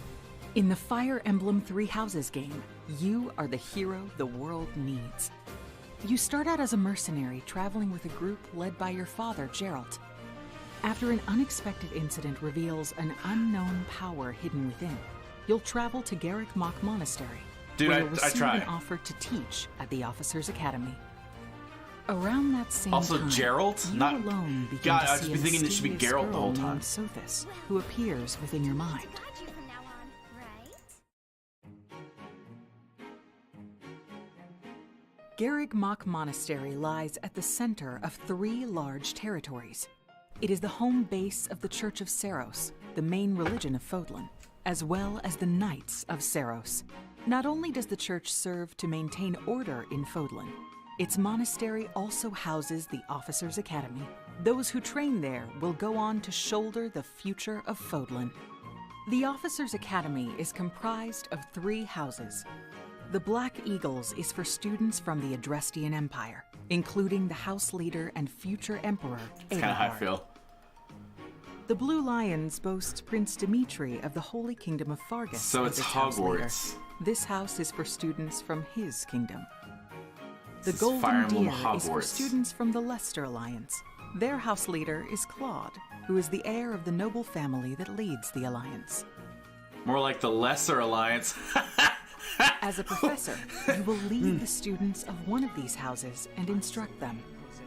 [SPEAKER 9] In the Fire Emblem Three Houses game, you are the hero the world needs. You start out as a mercenary traveling with a group led by your father, Geralt. After an unexpected incident reveals an unknown power hidden within, you'll travel to Garrick Mach Monastery,
[SPEAKER 1] Dude,
[SPEAKER 9] where
[SPEAKER 1] I
[SPEAKER 9] you'll receive
[SPEAKER 1] try.
[SPEAKER 9] an offer to teach at the Officers' Academy. Around that same
[SPEAKER 1] Also,
[SPEAKER 9] time,
[SPEAKER 1] Geralt?
[SPEAKER 9] you
[SPEAKER 1] Not-
[SPEAKER 9] alone begin
[SPEAKER 1] God,
[SPEAKER 9] to
[SPEAKER 1] I was
[SPEAKER 9] see a
[SPEAKER 1] thinking it should be
[SPEAKER 9] mysterious
[SPEAKER 1] Geralt the
[SPEAKER 9] girl
[SPEAKER 1] whole time.
[SPEAKER 9] named Sothis, who appears within your mind.
[SPEAKER 8] Got you from now on, right?
[SPEAKER 9] Garrick Mach Monastery lies at the center of 3 large territories. It is the home base of the Church of Seros, the main religion of Fodlan, as well as the Knights of Seros. Not only does the church serve to maintain order in Fodlan, its monastery also houses the Officers' Academy. Those who train there will go on to shoulder the future of Fodlan. The Officers' Academy is comprised of 3 houses. The Black Eagles is for students from the Adrestian Empire, including the house leader and future emperor,
[SPEAKER 1] That's kind of how I
[SPEAKER 9] Edelgard.
[SPEAKER 1] feel.
[SPEAKER 9] The Blue Lions boasts Prince Dimitri of the Holy Kingdom of Fargus.
[SPEAKER 1] So
[SPEAKER 9] as
[SPEAKER 1] it's
[SPEAKER 9] its house leader.
[SPEAKER 1] Hogwarts.
[SPEAKER 9] This house is for students from his kingdom. The
[SPEAKER 1] This is
[SPEAKER 9] Golden
[SPEAKER 1] Fire Emblem
[SPEAKER 9] Deer is for
[SPEAKER 1] Hogwarts.
[SPEAKER 9] students from the Leicester Alliance. Their house leader is Claude, who is the heir of the noble family that leads the Alliance.
[SPEAKER 1] More like the Lesser Alliance.
[SPEAKER 9] As a professor, you will lead the students of one of these houses and instruct them.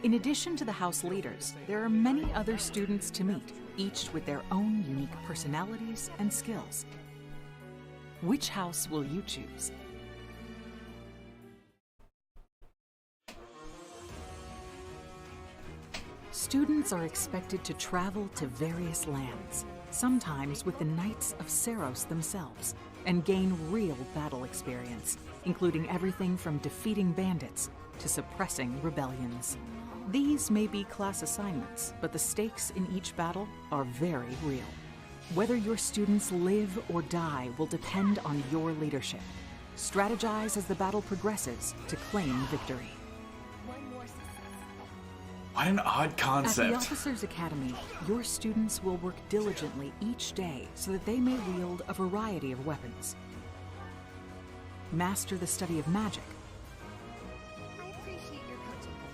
[SPEAKER 9] In addition to the house leaders, there are many other students to meet, each with their own unique personalities and skills. Which house will you choose? Students are expected to travel to various lands, sometimes with the Knights of Seiros themselves, and gain real battle experience, including everything from defeating bandits to suppressing rebellions. These may be class assignments, but the stakes in each battle are very real. Whether your students live or die will depend on your leadership. Strategize as the battle progresses to claim victory.
[SPEAKER 1] What an odd
[SPEAKER 9] At
[SPEAKER 1] concept.
[SPEAKER 9] the Officers Academy, your students will work diligently each day so that they may wield a variety of weapons. Master the study of magic,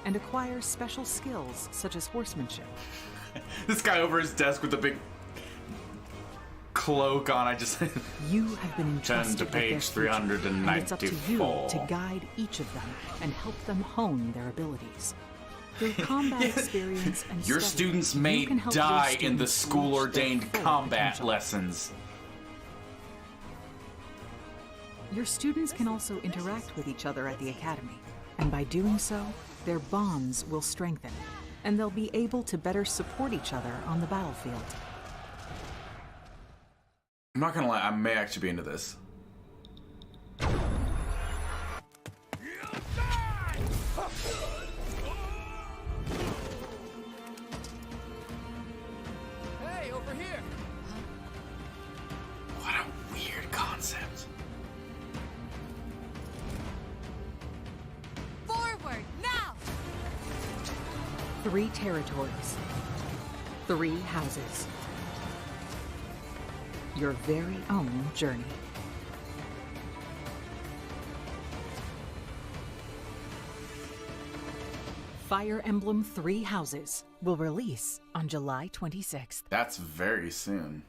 [SPEAKER 9] and acquire special skills such as horsemanship.
[SPEAKER 1] This guy over his desk with the big cloak on, I just...
[SPEAKER 9] You have been entrusted
[SPEAKER 1] to
[SPEAKER 9] with their
[SPEAKER 1] page
[SPEAKER 9] future, and it's up to you
[SPEAKER 1] 394.
[SPEAKER 9] to guide each of them and help them hone their abilities. Through combat experience and
[SPEAKER 1] Your
[SPEAKER 9] study,
[SPEAKER 1] students
[SPEAKER 9] you
[SPEAKER 1] may
[SPEAKER 9] can help your
[SPEAKER 1] die in the
[SPEAKER 9] students
[SPEAKER 1] school-ordained
[SPEAKER 9] reach their full
[SPEAKER 1] combat
[SPEAKER 9] potential.
[SPEAKER 1] lessons.
[SPEAKER 9] Your students can also interact with each other at the academy, and by doing so, their bonds will strengthen, and they'll be able to better support each other on the battlefield.
[SPEAKER 1] I'm not gonna lie, I may actually be into this.
[SPEAKER 3] Hey, over here!
[SPEAKER 1] What a weird concept.
[SPEAKER 8] Forward, now!
[SPEAKER 9] 3 territories. 3 houses. Your very own journey. Fire Emblem 3 Houses will release on July 26th.
[SPEAKER 1] That's very soon.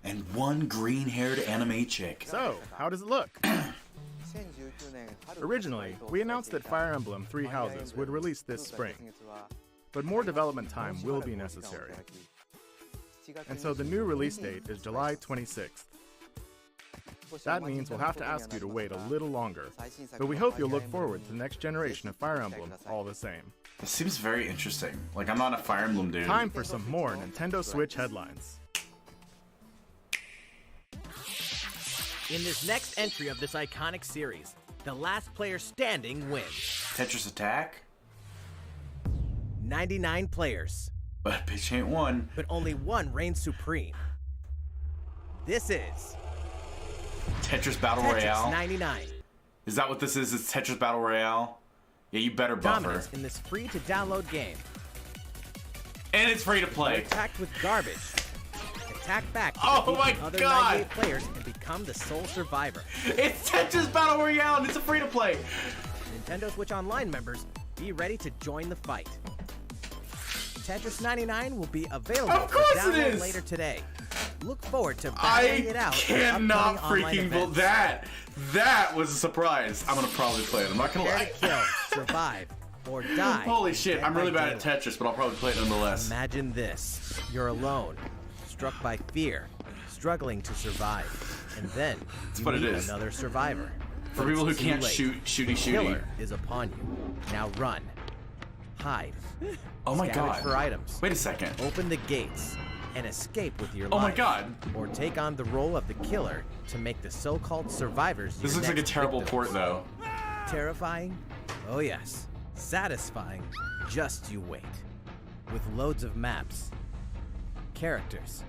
[SPEAKER 1] And one green-haired anime chick.
[SPEAKER 5] So, how does it look? Originally, we announced that Fire Emblem 3 Houses would release this spring, but more development time will be necessary. And so the new release date is July 26th. That means we'll have to ask you to wait a little longer, but we hope you'll look forward to the next generation of Fire Emblem all the same.
[SPEAKER 1] This seems very interesting. Like, I'm not a Fire Emblem dude.
[SPEAKER 5] Time for some more Nintendo Switch headlines.
[SPEAKER 3] In this next entry of this iconic series, the last player standing wins.
[SPEAKER 1] Tetris Attack?
[SPEAKER 3] 99 players,
[SPEAKER 1] But bitch ain't one.
[SPEAKER 3] but only one reigns supreme. This is
[SPEAKER 1] Tetris Battle
[SPEAKER 3] Tetris
[SPEAKER 1] Royale?
[SPEAKER 3] 99.
[SPEAKER 1] Is that what this is? It's Tetris Battle Royale? Yeah, you better buffer.
[SPEAKER 3] Dominance in this free-to-download game.
[SPEAKER 1] And it's free to
[SPEAKER 3] When
[SPEAKER 1] play.
[SPEAKER 3] attacked with garbage, attack back to
[SPEAKER 1] Oh
[SPEAKER 3] defeat
[SPEAKER 1] my
[SPEAKER 3] the other
[SPEAKER 1] God.
[SPEAKER 3] 98 players and become the sole survivor.
[SPEAKER 1] It's Tetris Battle Royale and it's a free to play.
[SPEAKER 3] Nintendo Switch Online members, be ready to join the fight. Tetris 99 will be available
[SPEAKER 1] Of
[SPEAKER 3] for
[SPEAKER 1] course it
[SPEAKER 3] download
[SPEAKER 1] is.
[SPEAKER 3] later today. Look forward to
[SPEAKER 1] I
[SPEAKER 3] battling it out. in
[SPEAKER 1] cannot
[SPEAKER 3] upcoming online
[SPEAKER 1] freaking believe
[SPEAKER 3] events.
[SPEAKER 1] that. That was a surprise. I'm gonna probably play it. I'm not gonna
[SPEAKER 3] Prepare to
[SPEAKER 1] lie.
[SPEAKER 3] kill, survive, or die.
[SPEAKER 1] Holy shit,
[SPEAKER 3] Dead
[SPEAKER 1] I'm really
[SPEAKER 3] by
[SPEAKER 1] bad at
[SPEAKER 3] daylight.
[SPEAKER 1] Tetris, but I'll probably play it nonetheless.
[SPEAKER 3] Imagine this. You're alone, struck by fear, struggling to survive. And then you
[SPEAKER 1] what it
[SPEAKER 3] meet
[SPEAKER 1] is.
[SPEAKER 3] another survivor.
[SPEAKER 1] For
[SPEAKER 3] But
[SPEAKER 1] people who
[SPEAKER 3] it's too
[SPEAKER 1] can't
[SPEAKER 3] late.
[SPEAKER 1] shooty
[SPEAKER 3] The
[SPEAKER 1] shooty.
[SPEAKER 3] killer is upon you. Now run. Hide.
[SPEAKER 1] Oh my
[SPEAKER 3] Scavenge
[SPEAKER 1] god.
[SPEAKER 3] for items.
[SPEAKER 1] Wait a second.
[SPEAKER 3] Open the gates and escape with your
[SPEAKER 1] Oh my
[SPEAKER 3] life.
[SPEAKER 1] god.
[SPEAKER 3] Or take on the role of the killer to make the so-called survivors
[SPEAKER 1] This
[SPEAKER 3] your
[SPEAKER 1] looks like a
[SPEAKER 3] next
[SPEAKER 1] terrible
[SPEAKER 3] victims.
[SPEAKER 1] port though.
[SPEAKER 3] Terrifying? Oh yes. Satisfying? Just you wait. With loads of maps, characters,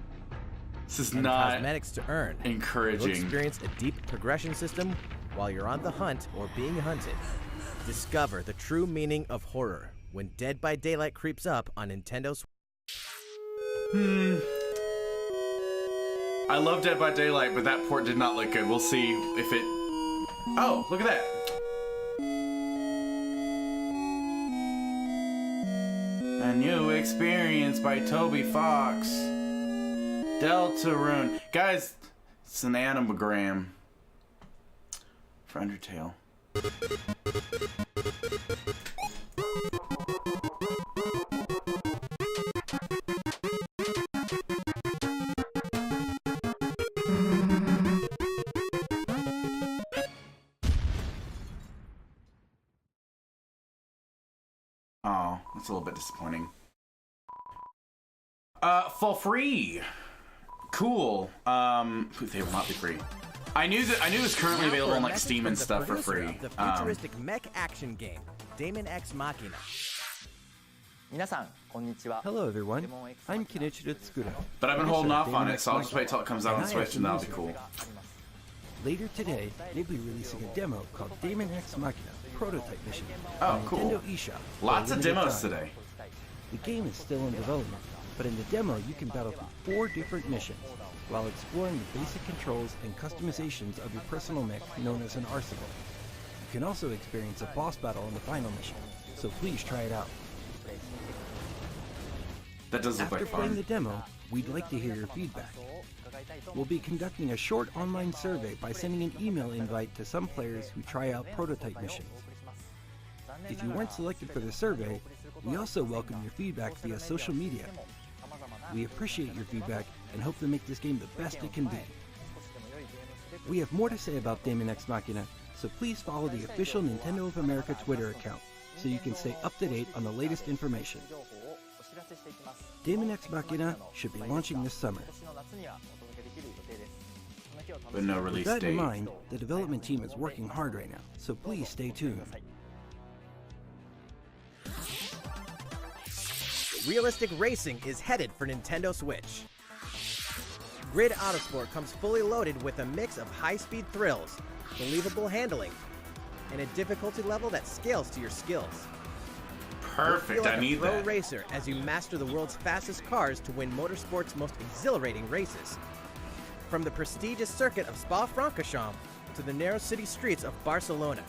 [SPEAKER 1] This is
[SPEAKER 3] and
[SPEAKER 1] not
[SPEAKER 3] cosmetics to earn. You'll
[SPEAKER 1] encouraging.
[SPEAKER 3] experience a deep progression system while you're on the hunt or being hunted. Discover the true meaning of horror when Dead by Daylight creeps up on Nintendo Switch.
[SPEAKER 1] I love Dead by Daylight, but that port did not look good. We'll see if it Oh, look at that. A new experience by Toby Fox. Deltarune. Guys, it's an anagram for Undertale. Oh, that's a little bit disappointing. For free. Cool. They will not be free. I knew it was currently available on like Steam and stuff for free.
[SPEAKER 3] The futuristic mech action game, Daemon X Machina.
[SPEAKER 10] Hello everyone, I'm Kenichiro Tsukura.
[SPEAKER 1] But I've been holding off on it, so I'll just wait till it comes out on Switch and that'll be cool.
[SPEAKER 10] Later today, they'll be releasing a demo called Daemon X Machina Prototype Mission
[SPEAKER 1] on
[SPEAKER 10] Nintendo
[SPEAKER 1] cool.
[SPEAKER 10] eShop.
[SPEAKER 1] Lots of demos today.
[SPEAKER 10] The game is still in development, but in the demo you can battle through 4 different missions while exploring the basic controls and customizations of your personal mech known as an arsenal. You can also experience a boss battle in the final mission, so please try it out.
[SPEAKER 1] That does look
[SPEAKER 10] After
[SPEAKER 1] like fun.
[SPEAKER 10] playing the demo, we'd like to hear your feedback. We'll be conducting a short online survey by sending an email invite to some players who try out prototype missions. If you weren't selected for the survey, we also welcome your feedback via social media. We appreciate your feedback and hope to make this game the best it can be. We have more to say about Daemon X Machina, so please follow the official Nintendo of America Twitter account so you can stay up to date on the latest information. Daemon X Machina should be launching this summer.
[SPEAKER 1] But no release
[SPEAKER 10] With that
[SPEAKER 1] date.
[SPEAKER 10] in mind, the development team is working hard right now, so please stay tuned.
[SPEAKER 3] Realistic racing is headed for Nintendo Switch. Grid Autosport comes fully loaded with a mix of high-speed thrills, believable handling, and a difficulty level that scales to your skills.
[SPEAKER 1] Perfect,
[SPEAKER 3] Feel like
[SPEAKER 1] I need
[SPEAKER 3] a pro
[SPEAKER 1] that.
[SPEAKER 3] racer as you master the world's fastest cars to win motorsport's most exhilarating races. From the prestigious circuit of Spa-Francorchamps to the narrow city streets of Barcelona,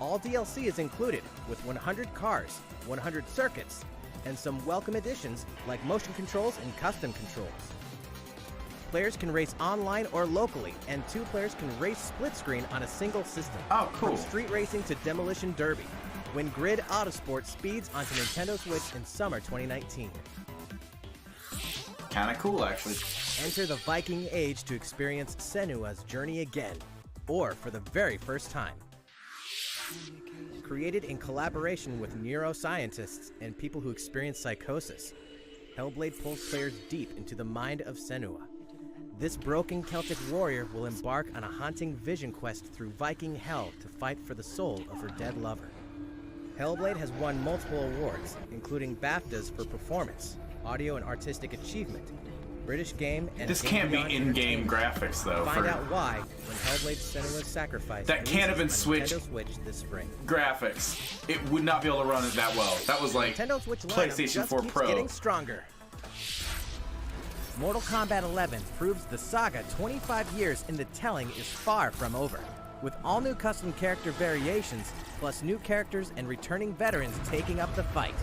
[SPEAKER 3] all DLC is included with 100 cars, 100 circuits, and some welcome additions like motion controls and custom controls. Players can race online or locally, and 2 players can race split screen on a single system.
[SPEAKER 1] Oh, cool.
[SPEAKER 3] From street racing to demolition derby, when Grid Autosport speeds onto Nintendo Switch in summer 2019.
[SPEAKER 1] Kinda cool, actually.
[SPEAKER 3] Enter the Viking Age to experience Senua's journey again, or for the very first time. Created in collaboration with neuroscientists and people who experience psychosis, Hellblade pulls players deep into the mind of Senua. This broken Celtic warrior will embark on a haunting vision quest through Viking hell to fight for the soul of her dead lover. Hellblade has won multiple awards, including BAFTAs for performance, audio and artistic achievement, British Game, and
[SPEAKER 1] This
[SPEAKER 3] Game
[SPEAKER 1] can't be
[SPEAKER 3] Beyond
[SPEAKER 1] in-game
[SPEAKER 3] Entertainment.
[SPEAKER 1] graphics, though.
[SPEAKER 3] Find
[SPEAKER 1] For
[SPEAKER 3] out why when Hellblade: Senua's Sacrifice
[SPEAKER 1] That can't have been
[SPEAKER 3] releases on
[SPEAKER 1] Switch.
[SPEAKER 3] Nintendo Switch this spring.
[SPEAKER 1] graphics, it would not be able to run it that well. That was like
[SPEAKER 3] Nintendo Switch lineup
[SPEAKER 1] PlayStation
[SPEAKER 3] just
[SPEAKER 1] 4
[SPEAKER 3] keeps
[SPEAKER 1] Pro.
[SPEAKER 3] getting stronger. Mortal Kombat 11 proves the saga 25 years in the telling is far from over, with all new custom character variations, plus new characters and returning veterans taking up the fight.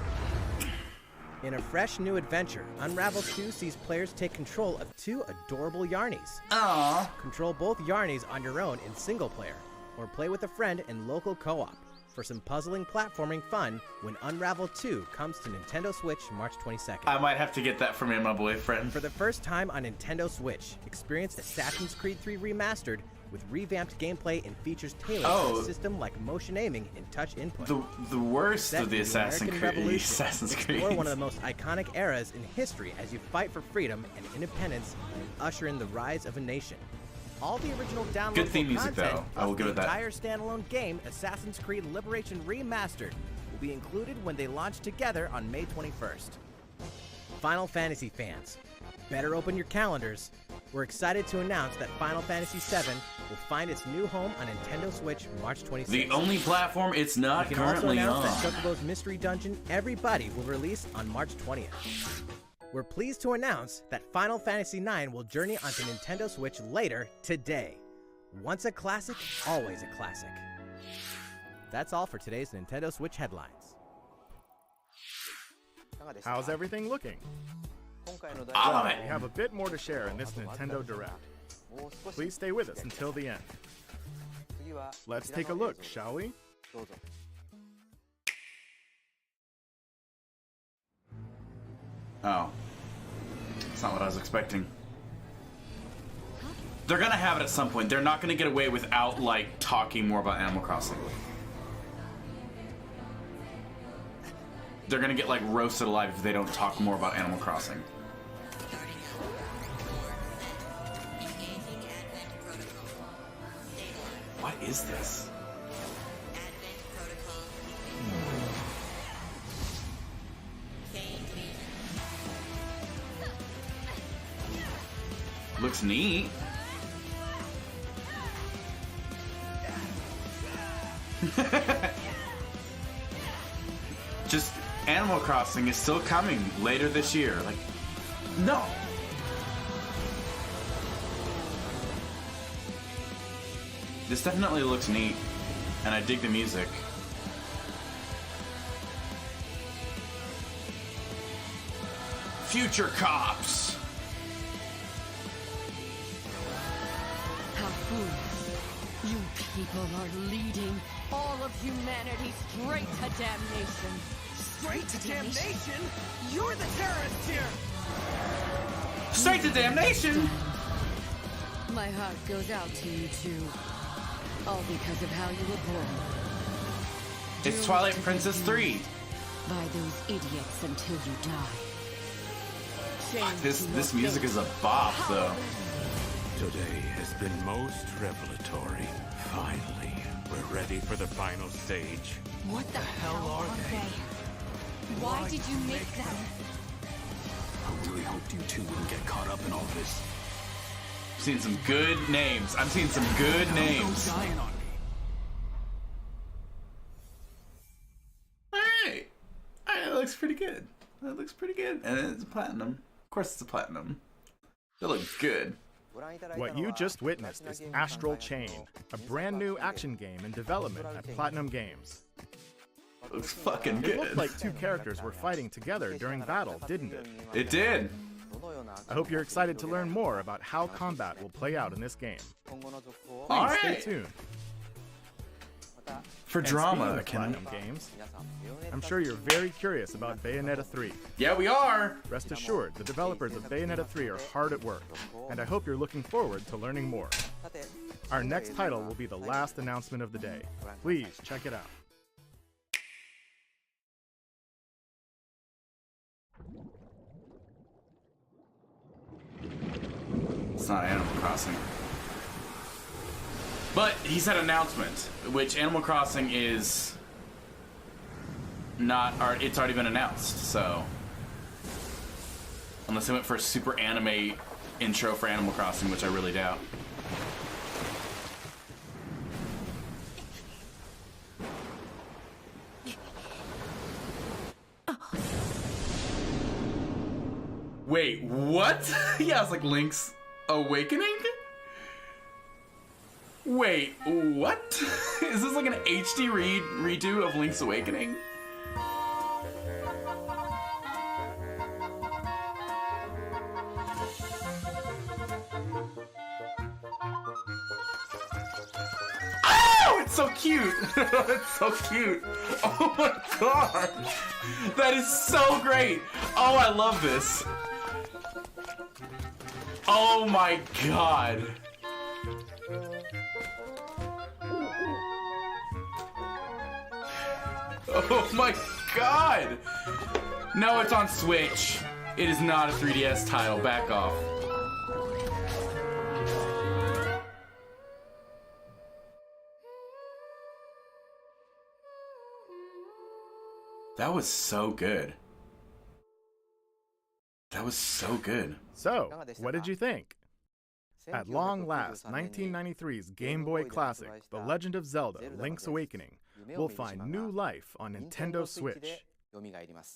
[SPEAKER 3] In a fresh new adventure, Unravel 2 sees players take control of 2 adorable Yarnies.
[SPEAKER 1] Aww.
[SPEAKER 3] Control both Yarnies on your own in single player, or play with a friend in local co-op for some puzzling platforming fun when Unravel 2 comes to Nintendo Switch March 22nd.
[SPEAKER 1] I might have to get that for me and my boyfriend.
[SPEAKER 3] For the first time on Nintendo Switch, experience Assassin's Creed 3 Remastered with revamped gameplay and features tailored to a system like motion aiming and touch input.
[SPEAKER 1] The worst
[SPEAKER 3] Set
[SPEAKER 1] of the
[SPEAKER 3] in
[SPEAKER 1] Assassin's
[SPEAKER 3] American
[SPEAKER 1] Creed.
[SPEAKER 3] Revolution,
[SPEAKER 1] Assassin's
[SPEAKER 3] explore
[SPEAKER 1] Creed.
[SPEAKER 3] one of the most iconic eras in history as you fight for freedom and independence and usher in the rise of a nation. All the original downloadable
[SPEAKER 1] Good theme music,
[SPEAKER 3] content,
[SPEAKER 1] though. I
[SPEAKER 3] plus
[SPEAKER 1] will give
[SPEAKER 3] the
[SPEAKER 1] it that.
[SPEAKER 3] entire standalone game, Assassin's Creed Liberation Remastered, will be included when they launch together on May 21st. Final Fantasy fans, better open your calendars. We're excited to announce that Final Fantasy VII will find its new home on Nintendo Switch March 26th.
[SPEAKER 1] The only platform it's not
[SPEAKER 3] We can also
[SPEAKER 1] currently
[SPEAKER 3] announce
[SPEAKER 1] on.
[SPEAKER 3] that Chocobo's Mystery Dungeon Everybody will release on March 20th. We're pleased to announce that Final Fantasy IX will journey onto Nintendo Switch later today. Once a classic, always a classic. That's all for today's Nintendo Switch headlines.
[SPEAKER 5] How's everything looking?
[SPEAKER 1] I love
[SPEAKER 5] We
[SPEAKER 1] it.
[SPEAKER 5] have a bit more to share in this Nintendo Direct. Please stay with us until the end. Let's take a look, shall we?
[SPEAKER 1] Oh. That's not what I was expecting. They're gonna have it at some point. They're not gonna get away without, like, talking more about Animal Crossing. They're gonna get, like, roasted alive if they don't talk more about Animal Crossing. What is this? Looks neat. Just Animal Crossing is still coming later this year. Like, no. This definitely looks neat, and I dig the music. Future cops.
[SPEAKER 11] How foolish. You people are leading all of humanity straight to damnation.
[SPEAKER 12] Straight to damnation? You're the terrorist here!
[SPEAKER 1] Straight to damnation!
[SPEAKER 11] My heart goes out to you two. All because of how you were born.
[SPEAKER 1] It's Twilight Princess 3.
[SPEAKER 11] By those idiots until you die.
[SPEAKER 1] This music is a bop, though.
[SPEAKER 13] Today has been most revelatory. Finally, we're ready for the final stage.
[SPEAKER 11] What the hell are they? Why did you make them?
[SPEAKER 14] I really hoped you two wouldn't get caught up in all this.
[SPEAKER 1] I'm seeing some good names. I'm seeing some good names.
[SPEAKER 14] Dying on me.
[SPEAKER 1] Alright. It looks pretty good. That looks pretty good. And it's platinum. Of course it's a platinum. It looks good.
[SPEAKER 5] What you just witnessed is Astral Chain, a brand new action game in development at Platinum Games.
[SPEAKER 1] It looks fucking good.
[SPEAKER 5] It looked like two characters were fighting together during battle, didn't it?
[SPEAKER 1] It did.
[SPEAKER 5] I hope you're excited to learn more about how combat will play out in this game.
[SPEAKER 1] All
[SPEAKER 5] Please
[SPEAKER 1] right.
[SPEAKER 5] stay tuned.
[SPEAKER 1] For
[SPEAKER 5] And
[SPEAKER 1] drama,
[SPEAKER 5] speaking of
[SPEAKER 1] Ken.
[SPEAKER 5] Platinum Games, I'm sure you're very curious about Bayonetta 3.
[SPEAKER 1] Yeah, we are.
[SPEAKER 5] Rest assured, the developers of Bayonetta 3 are hard at work, and I hope you're looking forward to learning more. Our next title will be the last announcement of the day. Please check it out.
[SPEAKER 1] It's not Animal Crossing. But he said announcement, which Animal Crossing is not, it's already been announced, so. Unless they went for a super anime intro for Animal Crossing, which I really doubt. Wait, what? Yeah, it's like Link's Awakening? Wait, what? Is this like an HD redo of Link's Awakening? Oh, it's so cute. It's so cute. Oh my god. That is so great. Oh, I love this. Oh my god. Oh my god! No, it's on Switch. It is not a 3DS title. Back off. That was so good. That was so good.
[SPEAKER 5] So, what did you think? At long last, 1993's Game Boy classic, The Legend of Zelda: Link's Awakening, will find new life on Nintendo Switch.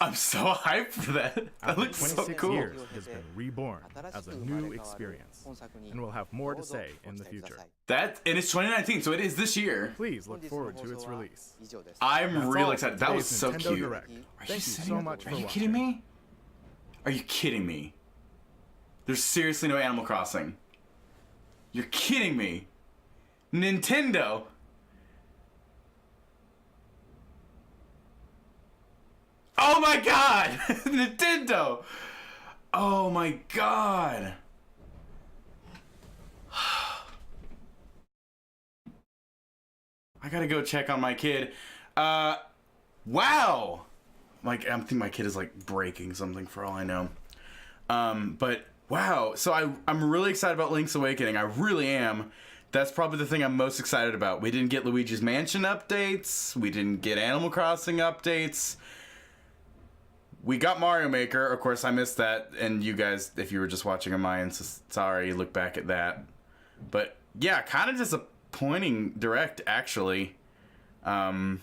[SPEAKER 1] I'm so hyped for that. That
[SPEAKER 5] After
[SPEAKER 1] looks so
[SPEAKER 5] 26
[SPEAKER 1] cool.
[SPEAKER 5] years, it has been reborn as a new experience, and will have more to say in the future.
[SPEAKER 1] And it's 2019, so it is this year.
[SPEAKER 5] Please look forward to its release.
[SPEAKER 1] I'm
[SPEAKER 5] That's
[SPEAKER 1] really
[SPEAKER 5] all
[SPEAKER 1] excited.
[SPEAKER 5] for
[SPEAKER 1] That was
[SPEAKER 5] today's
[SPEAKER 1] so
[SPEAKER 5] Nintendo
[SPEAKER 1] cute.
[SPEAKER 5] Direct. Thank you so much for
[SPEAKER 1] Are you
[SPEAKER 5] watching.
[SPEAKER 1] kidding me? Are you kidding me? There's seriously no Animal Crossing. You're kidding me. Nintendo. Oh my god! Nintendo! Oh my god! I gotta go check on my kid. Wow! Like, I think my kid is like breaking something for all I know. But wow, so I'm really excited about Link's Awakening. I really am. That's probably the thing I'm most excited about. We didn't get Luigi's Mansion updates. We didn't get Animal Crossing updates. We got Mario Maker. Of course, I missed that. And you guys, if you were just watching on mine, so sorry, look back at that. But yeah, kind of disappointing direct, actually. Yeah.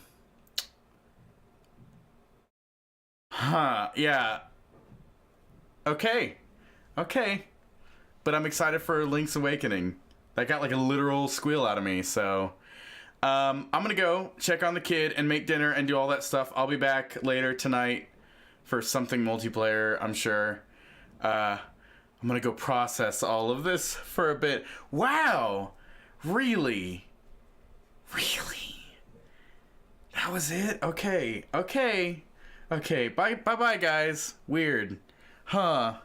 [SPEAKER 1] Okay. But I'm excited for Link's Awakening. That got like a literal squeal out of me, so... I'm gonna go check on the kid and make dinner and do all that stuff. I'll be back later tonight for something multiplayer, I'm sure. I'm gonna go process all of this for a bit. Wow! Really? That was it? Okay. Bye guys. Weird. Huh.